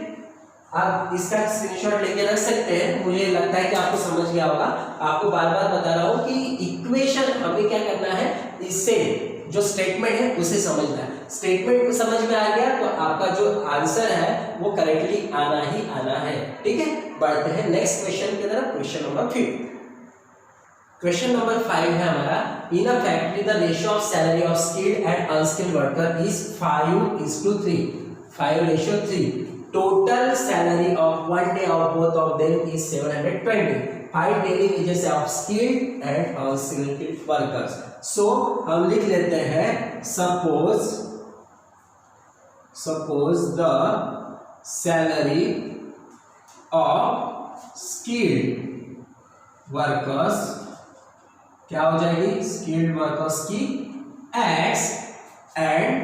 Speaker 1: आप इसका स्क्रीनशॉट लेके रख सकते हैं, मुझे लगता है कि आपको समझ गया होगा। आपको बार बार बता रहा हूँ कि इक्वेशन हमें क्या करना है, इससे जो स्टेटमेंट है उसे समझना है। स्टेटमेंट को समझ में आ गया तो आपका जो आंसर है वो करेक्टली आना ही आना है। ठीक है, बढ़ते हैं नेक्स्ट क्वेश्चन की तरफ। Question number 5। क्वेश्चन नंबर 5 है हमारा, in a factory the ratio of salary of skilled and unskilled worker is 5:3, 5:3। Total salary of 1 day of both of them is 720. 5 daily wages of skilled and unskilled workers. So हम लिख लेते हैं, suppose the salary of skilled workers क्या हो जाएगी, skilled workers की X and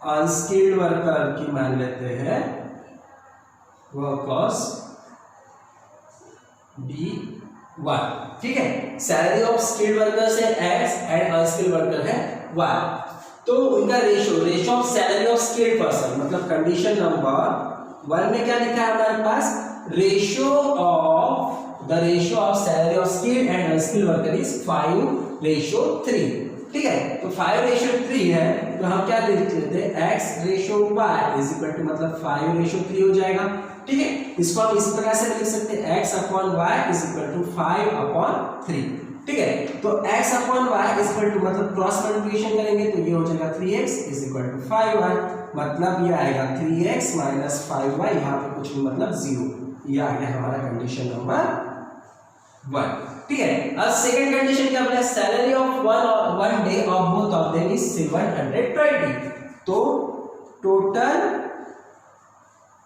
Speaker 1: unskilled worker की मान लेते हैं वर्कर्स B1। ठीक है, सैलरी ऑफ स्किल्ड वर्कर्स है X एंड अनस्किल्ड वर्कर है Y। तो उनका ratio of salary of skilled person, मतलब कंडीशन नंबर 1 में क्या लिखा है हमारे पास, ratio of salary of skilled and unskilled worker is 5:3। ठीक है, तो 5:3 है तो हम क्या लिख लेते हैं, x/y इज इक्वल टू मतलब 5:3 हो जाएगा। ठीक है, इसको हम इस प्रकार से लिख सकते हैं, x/y इज इक्वल टू 5/3। ठीक है, तो x/y इज इक्वल टू मतलब क्रॉस मल्टीप्लिकेशन करेंगे तो ये हो जाएगा 3x is equal to 5y, मतलब ये आएगा 3x माइनस 5y, यहाँ पे कुछ भी मतलब 0। ये आ गया हमारा कंडीशन नंबर 1। ठीक है, अब सेकंड कंडीशन क्या बोला, salary of one day of both of them is 720। तो total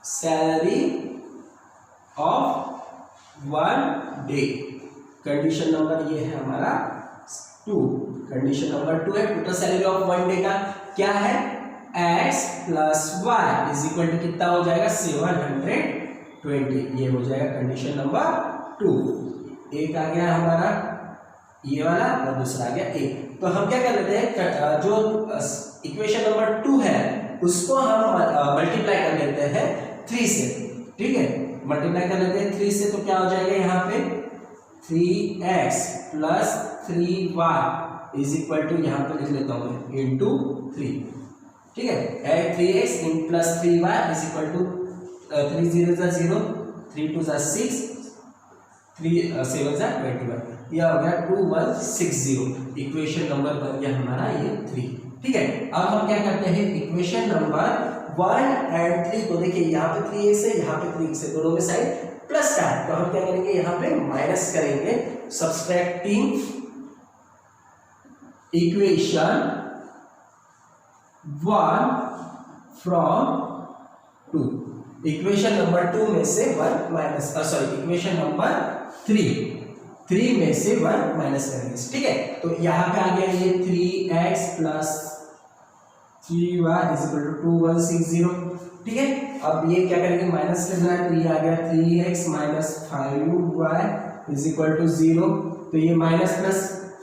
Speaker 1: salary of 1 day, condition number ये है हमारा 2। कंडीशन नंबर 2 है, टोटल सैलरी ऑफ 1 डे का क्या है, x plus y is equal to कितना हो जाएगा, 720। ये हो जाएगा कंडीशन नंबर 2। एक आ गया हमारा ये वाला और दूसरा आ गया एक। तो हम क्या कर लेते हैं, जो इक्वेशन नंबर 2 है उसको हम मल्टीप्लाई कर लेते हैं 3 से। ठीक है, मल्टीप्लाई कर लेते हैं 3 से, तो क्या हो जाएगा यहाँ पे 3x plus 3y is equal to, यहाँ पे लिख लेता हूँ मैं इंटू 3। ठीक है, 3x plus 3y is equal to 3 0 0, 3 2 6, 3 7 21। यह हो गया 2160। इक्वेशन नंबर बन गया हमारा ये 3। ठीक है, अब हम क्या करते हैं, इक्वेशन नंबर 1 एंड 3 को देखिए, यहाँ पे 3x है, यहाँ पे 3x है, दोनों में साइड प्लस का है, तो हम क्या करेंगे, यहाँ पे माइनस करेंगे। Subtracting equation 1 from 2, equation number 2 में से 1 माइनस, इक्वेशन नंबर 3 में से 1 माइनस करेंगे। ठीक है, तो यहाँ पे आ गया ये 3x plus 3y is equal to 2160। ठीक है, अब ये क्या करेंगे, माइनस करना है, तो ये आ गया 3x minus 5y is equal to 0। तो ये माइनस प्लस,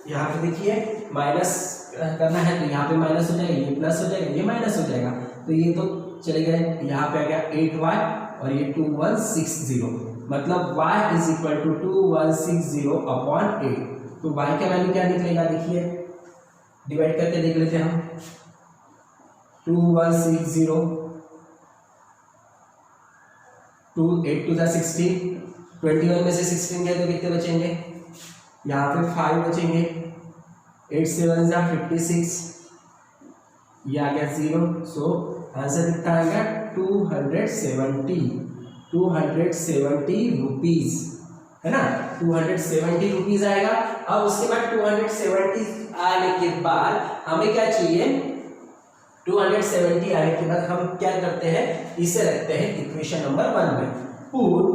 Speaker 1: यहाँ पे देखिए माइनस करना है तो यहाँ पे माइनस हो जाएगा, ये प्लस हो जाएगा, ये माइनस हो जाएगा, तो ये तो चले गए। यहाँ पे आ गया 8y और ये 2160, मतलब y is equal to 2160 upon 8। तो y का वैल्यू क्या निकलेगा, देखिए डिवाइड करके देख लेते हैं हम। 2160 2 8 2 16, 21 में से 16 गए तो कितने बचेंगे, यहाँ पे 5 बचेंगे, 8 7 56, ये आ गया 0। सो आंसर कितना आएगा, 270 रुपीज, है ना, 270 रुपीज आएगा। अब उसके बाद 270 आने के बाद हमें क्या चाहिए, 270 आने के बाद हम क्या करते हैं, इसे रखते हैं इक्वेशन नंबर 1 में। Put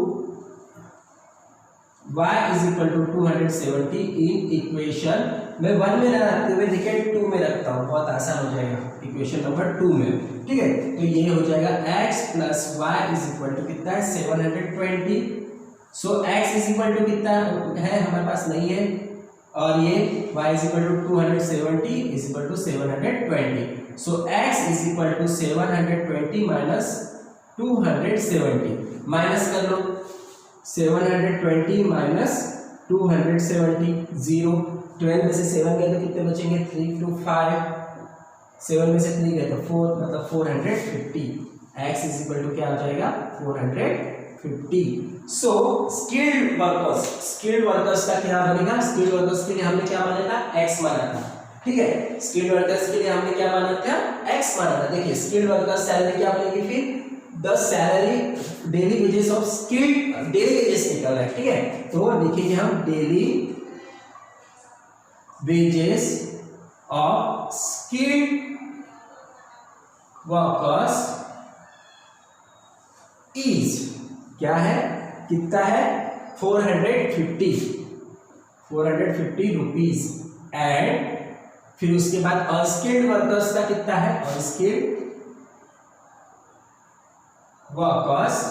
Speaker 1: y is equal to 270 in equation में 1 में ना रखते हुए देखिए 2 में रखता हूँ, बहुत आसान हो जाएगा इक्वेशन नंबर 2 में। ठीक है, तो ये हो जाएगा x plus y is equal to कितना है, 720। So x is equal to कितना है, हमारे पास नहीं है, और ये y is equal to 270 is equal to 720। So x is equal to 720 minus 270, minus कर लो, 720 माइनस 270 0, 12 में से 7 गए तो कितने बचेंगे, 3 2 5, 7 में से 3 गए तो 4, मतलब 450। x इज इक्वल टू क्या हो जाएगा, 450। सो स्किल्ड वर्कर्स का क्या बनेगा, स्किल्ड वर्कर्स के लिए हमने क्या माना था, x माना था, ठीक है। स्किल्ड वर्कर्स के लिए हमने क्या माना था, x माना था। देखिए स्किल्ड वर्कर्स सैलरी क्या बनेगी फिर, the salary daily wages of skilled, daily wages निकल रहा है, ठीक है। तो लिखेंगे हम daily wages of skilled workers is क्या है, कितना है, 450 रुपीज। एंड फिर उसके बाद अनस्किल्ड वर्कर्स का कितना है, अनस्किल्ड वर्कर्स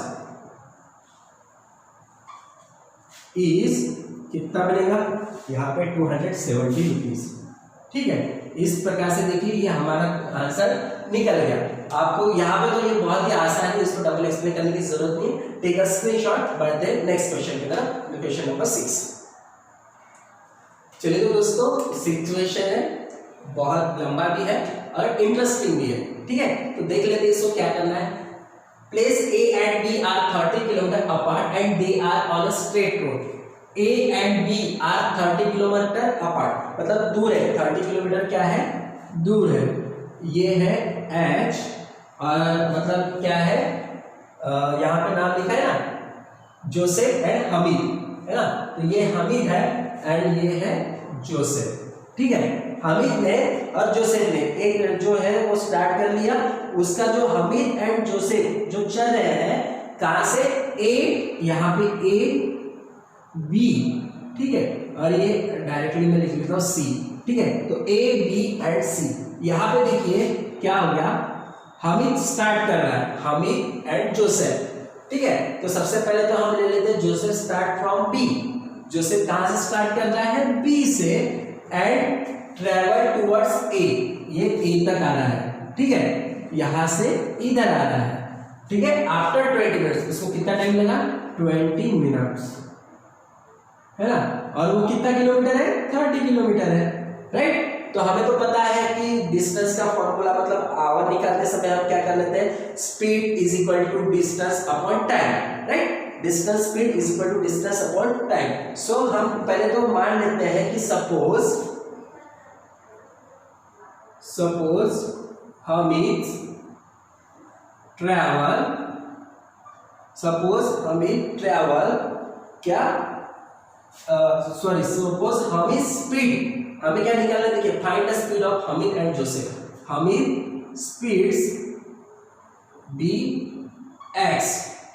Speaker 1: इज कितना बनेगा, यहाँ पे 270 रुपीज, ठीक है। इस प्रकार से देखिए ये हमारा आंसर निकल गया। आपको यहाँ पे तो ये बहुत ही आसान है, इसको डबल एक्सप्लेन करने की जरूरत नहीं। टेक अ स्क्रीनशॉट, बढ़ते हैं नेक्स्ट क्वेश्चन की तरफ, क्वेश्चन नंबर 6। चलिए तो दोस्तों 6th क्वेश्चन है, बहुत लंबा भी है और इंटरेस्टिंग भी है, ठीक है। तो देख लेते हैं इसको क्या करना है। Place A and B are 30 kilometre apart and they are on a straight road. A and B are 30 kilometre apart, मतलब दूर है, 30 किलोमीटर क्या है, दूर है। ये है H और मतलब क्या है, यहाँ पे नाम लिखा है ना, जोसेफ एंड हमीद, है ना। तो ये हमीद है एंड ये है जोसेफ, ठीक है। हमीद ने और जोसेफ ने एक जो है वो स्टार्ट कर लिया, उसका जो हमीद एंड जोसेफ जो चल रहे हैं कहां से, ए, यहाँ पे ए बी, ठीक है, और ये डायरेक्टली मैं लिख लेता हूँ सी, ठीक है। तो ए बी एंड सी, यहाँ पे देखिए क्या हो गया, हमीद स्टार्ट कर रहा है, हमीद एंड जोसेफ, ठीक है। तो सबसे पहले तो हम ले लेते हैं Joseph start from B. Joseph कहां से स्टार्ट कर रहा है, बी से, एंड ट्रेवल टुवर्ड्स ए, ये ए तक आ रहा है, ठीक है, यहां से इधर आ रहा है, ठीक है। आफ्टर 20 मिनट्स, इसको कितना टाइम लगा, 20 मिनट्स, है ना। और वो कितना किलोमीटर है, 30 किलोमीटर है, राइट। तो हमें तो पता है कि डिस्टेंस का फॉर्मूला, मतलब आवर निकालते समय हम क्या कर लेते हैं, speed is equal to distance upon time, right. Distance speed is equal to distance upon time. So हम पहले तो मान लेते हैं कि सपोज हमीद ट्रैवल क्या, सपोज हमीद स्पीड, हमें क्या निकालना है, देखिए find the speed of Hamid and Joseph. Hamid speeds be x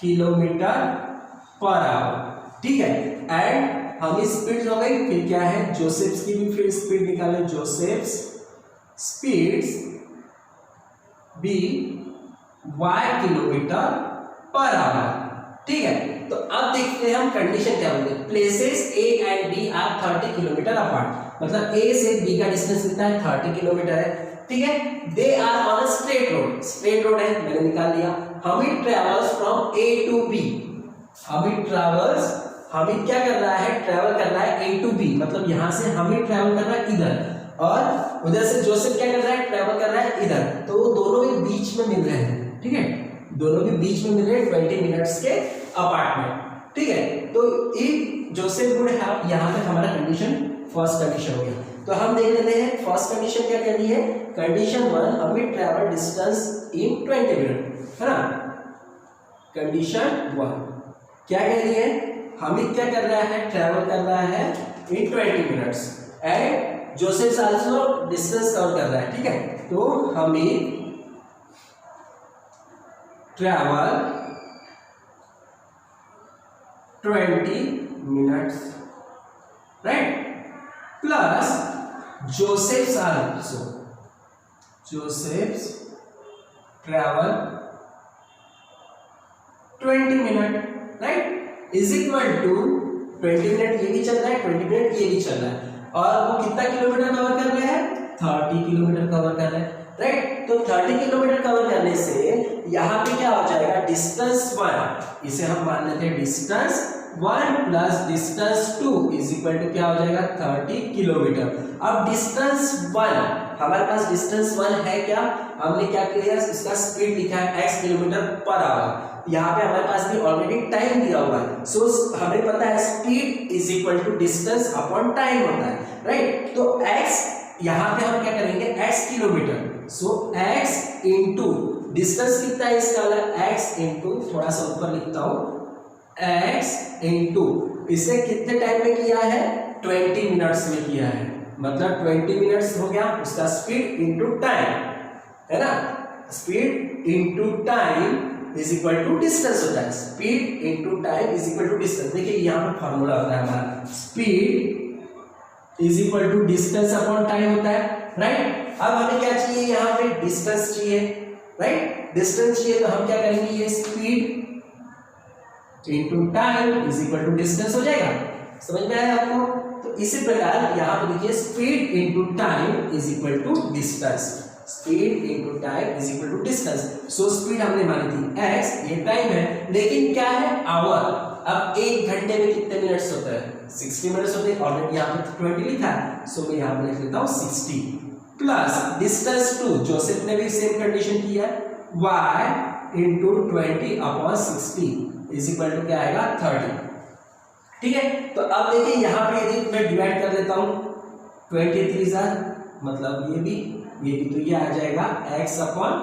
Speaker 1: kilometre per hour, ठीक है। एंड हमीद स्पीड हो गई, फिर क्या है, जोसेफ्स की भी फिर स्पीड निकाले, Joseph's speeds be y kilometre per hour, ठीक है। तो अब देखते हैं हम कंडीशन क्या होगी। Places A and B are 30 kilometre apart, मतलब A से B का डिस्टेंस कितना है, 30 किलोमीटर है, ठीक है। They are on a straight road, straight road है, मैंने निकाल लिया। Hamid travels from A to B, Hamid क्या कर रहा है, ट्रेवल कर रहा है A टू B, मतलब यहां से हमीद ट्रेवल कर रहा है इधर, और उधर से जोसेफ क्या कर रहा है, ट्रेवल कर रहा है इधर। तो दोनों के बीच में मिल रहे हैं, ठीक है, दोनों के बीच में मिल रहे हैं 20 मिनट्स के अपार्ट में, ठीक है। तो इफ जोसेफ वुड हैव, यहां तक हमारा कंडीशन, फर्स्ट कंडीशन हो गया। तो हम देख लेते हैं फर्स्ट कंडीशन क्या कह रही है। कंडीशन 1, हमें ट्रैवल डिस्टेंस इन 20 मिनट, है ना। कंडीशन 1 क्या कह रही है, हमीद क्या कर रहा है, ट्रैवल कर रहा है in 20 minutes, and Joseph also distance cover कर रहा है, ठीक है। तो Hamid travel 20 minutes, right, plus Joseph's also, Joseph's travel 20 minute, right, is equal to 20 minute ये भी चल रहा है, 20 मिनट ये भी चल रहा है, और वो कितना किलोमीटर कवर कर रहे हैं, 30 किलोमीटर कवर कर रहे हैं, राइट। तो 30 किलोमीटर कवर करने से यहाँ पे क्या हो जाएगा, डिस्टेंस 1, इसे हम मान लेते हैं distance 1 plus distance 2 is equal to क्या हो जाएगा 30 किलोमीटर। अब डिस्टेंस 1, हमारे पास डिस्टेंस 1 है क्या, हमने क्या किया इसका स्पीड लिखा है x किलोमीटर पर आवर। यहाँ पे हमारे पास भी ऑलरेडी टाइम दिया हुआ है, सो हमें पता है speed is equal to distance upon time होता है, राइट। तो x यहाँ पे हम क्या करेंगे x किलोमीटर, सो x इंटू डिस्टेंस कितना है इसका वाला x इंटू, थोड़ा सा ऊपर लिखता हूँ, x इंटू इसे कितने टाइम में किया है 20 मिनट्स में किया है, मतलब 20 मिनट्स हो गया उसका स्पीड इंटू टाइम, है ना। Speed into time is equal to distance होता है, speed into time is equal to distance. देखिए यहाँ पे फॉर्मूला होता है हमारा, speed is equal to distance upon time होता है, राइट। अब हमें क्या चाहिए, यहाँ पे डिस्टेंस चाहिए, राइट। डिस्टेंस चाहिए तो हम क्या करेंगे, ये speed into time is equal to distance हो जाएगा। समझ में आया आपको? तो इसी प्रकार यहाँ पे देखिए speed into time is equal to distance, speed into time is equal to distance. So speed हमने मानी थी x, ये टाइम है, लेकिन क्या है आवर। अब एक घंटे में कितने मिनट्स होते हैं 60 मिनट्स होते हैं, ऑलरेडी यहाँ पे 20 लिखा है, सो मैं यहाँ पे लिख लेता हूँ 60 प्लस डिस्टेंस 2, जोसेफ ने भी सेम कंडीशन किया है, y into 20 upon 60 is equal to क्या आएगा 30, ठीक है। तो अब देखिए यहाँ पे यदि मैं डिवाइड कर लेता हूँ 23 मतलब ये भी तो ये आ जाएगा x अपॉन,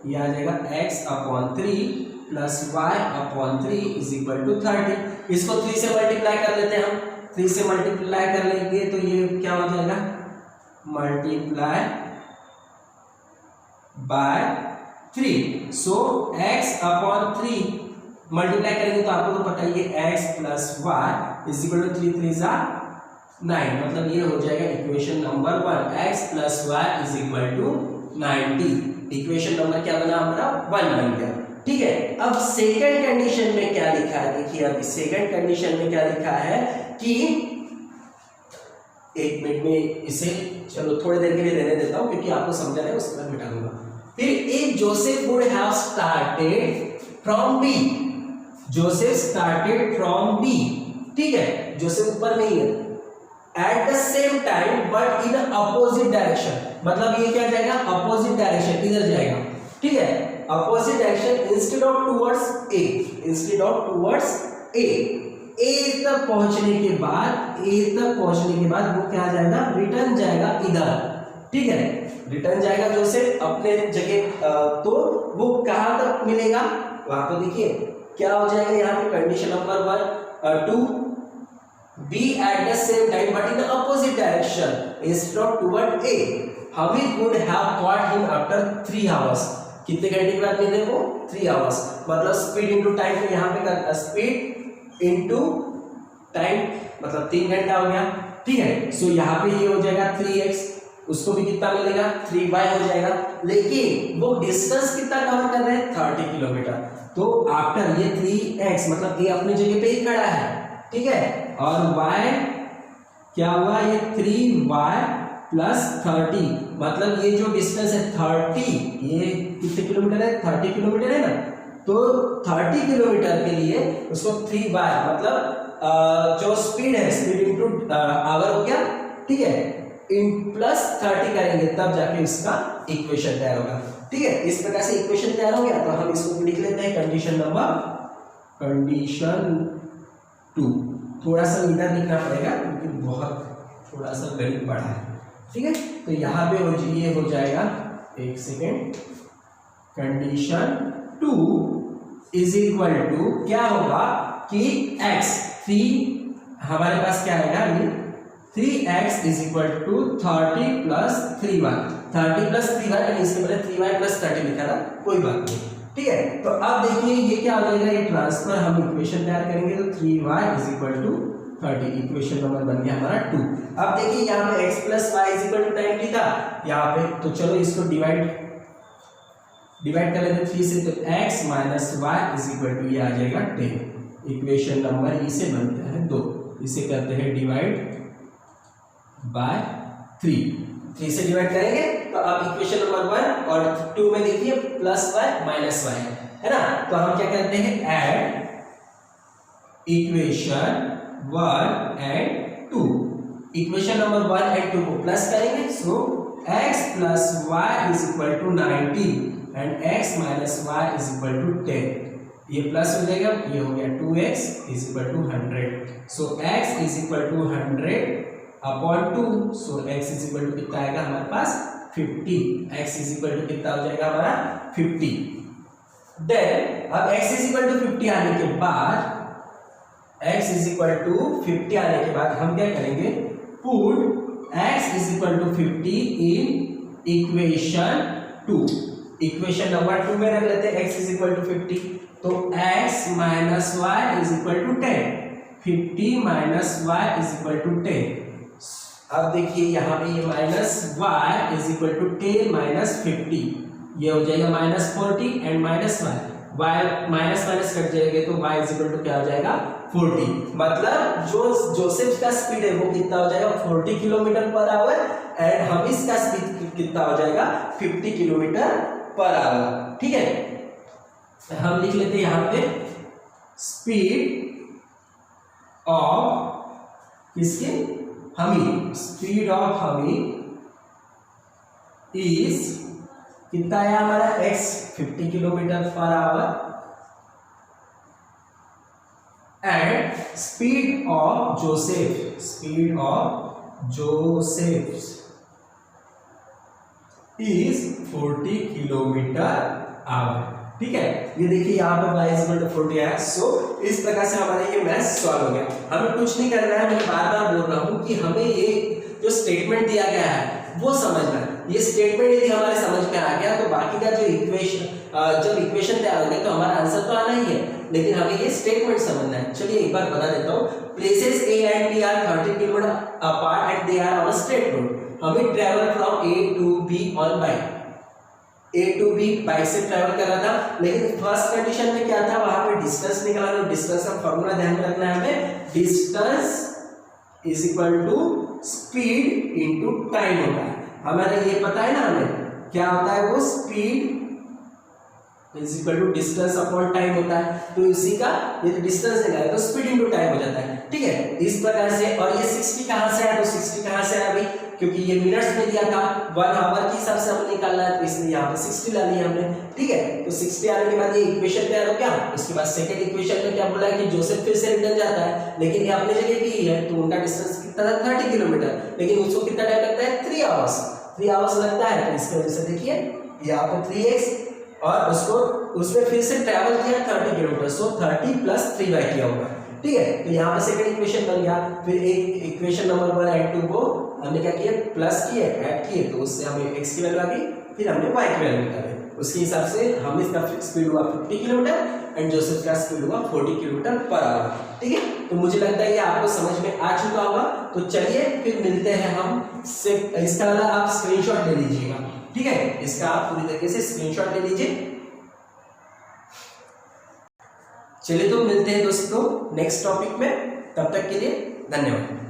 Speaker 1: ये आ जाएगा x upon 3 plus y upon 3 is equal to 30। इसको 3 से मल्टीप्लाई कर लेते हैं हम, 3 से मल्टीप्लाई कर लेंगे तो ये क्या हो जाएगा, multiply by 3, so x upon 3 multiply करेंगे तो आपको तो पता ही है x plus y is equal to 3 3 9, मतलब ये हो जाएगा equation number 1, x plus y is equal to 90। Equation number क्या बना हमारा 1 बन गया, ठीक है। अब सेकंड कंडीशन में क्या लिखा है, देखिए अब सेकंड कंडीशन में क्या लिखा है कि, एक मिनट में इसे चलो थोड़ी देर के लिए रहने देता हूं क्योंकि आपको समझाना है, उसके बाद मिटा दूंगा। फिर if Joseph would have started from B, Joseph started from B, ठीक है, जोसेफ ऊपर नहीं है, at the same time but in opposite direction, मतलब ये क्या जाएगा अपोजिट डायरेक्शन, इधर जाएगा, ठीक है, opposite direction instead of towards a, instead of towards a तक पहुंचने के बाद वो क्या जाएगा रिटर्न जाएगा इधर, ठीक है, रिटर्न जाएगा जोसेफ अपने जगह, तो वो कहां तक मिलेगा वहां पे देखिए क्या हो जाएगा, यहाँ पे condition number 2 be at the same time but in the opposite direction instead of toward A, we would have caught him after 3 hours। कितने घंटे के बाद मिले वो 3 hours, मतलब स्पीड इंटू टाइम को यहाँ पे करना, स्पीड इंटू टाइम मतलब 3 घंटा हो गया, ठीक है। सो यहाँ पे ये हो जाएगा 3x, उसको भी कितना मिलेगा 3y हो जाएगा, लेकिन वो डिस्टेंस कितना कवर कर रहे हैं 30 किलोमीटर, तो आफ्टर ये 3x मतलब ये अपनी जगह पे ही खड़ा है, ठीक है, और y क्या हुआ, ये 3y प्लस 30 मतलब ये जो डिस्टेंस है 30, ये कितने किलोमीटर है 30 किलोमीटर है ना, तो 30 किलोमीटर के लिए उसको 3y मतलब जो स्पीड है स्पीड इंटू आवर हो गया, ठीक है, इन प्लस 30 करेंगे तब जाके इसका इक्वेशन तैयार होगा, ठीक है। इस प्रकार से इक्वेशन तैयार हो गया, तो हम इसको लिख लेते हैं कंडीशन 2, थोड़ा सा इधर लिखना पड़ेगा क्योंकि बहुत थोड़ा सा गणित बड़ा है, ठीक है। तो यहाँ पे ये हो जाएगा, एक second, condition 2 is equal to क्या होगा कि x 3 हमारे पास क्या आएगा, ये 3x is equal to 30 plus 3y, 30 plus 3y, इसके पहले 3y प्लस 30 लिखा था, कोई बात नहीं, ठीक है। तो अब देखिए ये क्या हो जाएगा, ये ट्रांसफर हम इक्वेशन तैयार करेंगे तो 3y is equal to 30, equation number बन गया हमारा 2। अब देखिए यहाँ पे x plus y is equal to 90 था यहाँ पे, तो चलो इसको डिवाइड कर लेते हैं 3 से, तो x minus y is equal to ये आ जाएगा 10, इक्वेशन नंबर इसे बनता है 2, इसे करते हैं डिवाइड बाय 3 से डिवाइड करेंगे तो अब इक्वेशन नंबर 1 और 2 में देखिए प्लस वाई माइनस वाई है ना, तो हम क्या करते हैं add equation 1 and 2। Equation number 1 and 2 को प्लस करेंगे, so x plus y is equal to 90 and x minus y is equal to 10। ये प्लस हो जाएगा, ये हो गया 2x is equal to 100। So x is equal to 100 upon 2, so x is equal to कितना आएगा हमारे पास 50। x इज इक्वल टू कितना हो जाएगा हमारा 50। देन अब x इज इक्वल टू 50 आने के बाद, x इज इक्वल टू 50 आने के बाद हम क्या करेंगे, put x is equal to 50 in equation 2। Equation number 2 में रख लेते हैं x इज इक्वल टू 50, तो x minus y is equal to 10, 50 minus y is equal to 10। अब देखिए यहाँ पे ये minus y is equal to 10 minus 50, ये हो जाएगा minus 40 and minus y minus minus cut जाएंगे तो y इज इक्वल टू क्या हो जाएगा 40। मतलब जो जोसेफ का स्पीड है वो कितना हो जाएगा 40 किलोमीटर पर आवर एंड हम इसका स्पीड कितना हो जाएगा 50 किलोमीटर पर आवर। ठीक है, हम लिख लेते हैं यहाँ पे स्पीड ऑफ किसके, हमी, स्पीड ऑफ हमी इज कितना है हमारा x 50 kilometre per our and speed of Joseph, speed of Joseph is 40 kilometre our. ठीक है, ये देखिए यहाँ पे y इक्वल टू 40 है। सो इस प्रकार से हमारा ये मैथ सॉल्व हो गया। हमें कुछ नहीं करना है, मैं बार बार बोल रहा हूँ कि हमें ये जो स्टेटमेंट दिया गया है वो समझना है। ये स्टेटमेंट यदि हमारे समझ में आ गया तो बाकी का जो जब इक्वेशन तैयार हो गया तो हमारा आंसर तो आना ही है, लेकिन हमें ये स्टेटमेंट समझना है। चलिए एक बार बता देता हूँ, places A and B are 30 kilometre apart and they are on a straight road. हमें travel from A to B on bike, A to B bike से ट्रेवल कर रहा था, लेकिन फर्स्ट कंडीशन में क्या था, वहां पे डिस्टेंस निकालना। तो डिस्टेंस का फॉर्मूला ध्यान में रखना है हमें, distance is equal to speed into time होता है। हमारे ये पता है ना हमें क्या होता है, वो speed is equal to distance upon time होता है। तो इसी का ये तो डिस्टेंस निकाले तो स्पीड इनटू टाइम हो जाता है। ठीक है, इस प्रकार से। और ये 60 कहां से आया, तो 60 कहां से आया भाई, क्योंकि ये मिनट्स में दिया था, 1 आवर के हिसाब से हमें निकालना है, तो इसलिए यहाँ पे 60 ला लिया हमने। ठीक है, तो 60 आने के बाद ये इक्वेशन तैयार हो गया। उसके बाद सेकंड इक्वेशन में क्या बोला है कि जोसेफ फिर से रिटर्न जाता है, लेकिन ये अपने जगह पे ही है, तो उनका डिस्टेंस कितना था 30 किलोमीटर, लेकिन उसको कितना टाइम लगता है 3 आवर्स, 3 आवर्स लगता है। तो इसकी वजह से देखिए यहाँ पे 3x और उसको उसमें फिर से ट्रैवल किया 30 किलोमीटर, सो 30 प्लस 3 किया होगा। ठीक है, तो यहाँ पे सेकंड इक्वेशन बन गया। फिर एक इक्वेशन नंबर 1 एंड 2 को हमने क्या किया, प्लस किए, ऐड किए, तो उससे हमें x की वैल्यू आ गई, फिर हमने y की वैल्यू निकाली। उसके हिसाब से हम इसका स्पीड हुआ 50 किलोमीटर एंड जोसेफ का स्पीड हुआ 40 किलोमीटर पर आवर। ठीक है, तो मुझे लगता है ये आपको समझ में आ चुका होगा। तो चलिए फिर मिलते हैं हम से, इसका वाला आप स्क्रीनशॉट ले लीजिएगा। ठीक है, इसका आप पूरी तरीके से स्क्रीनशॉट ले लीजिए। चलिए तो मिलते हैं दोस्तों नेक्स्ट टॉपिक में, तब तक के लिए धन्यवाद।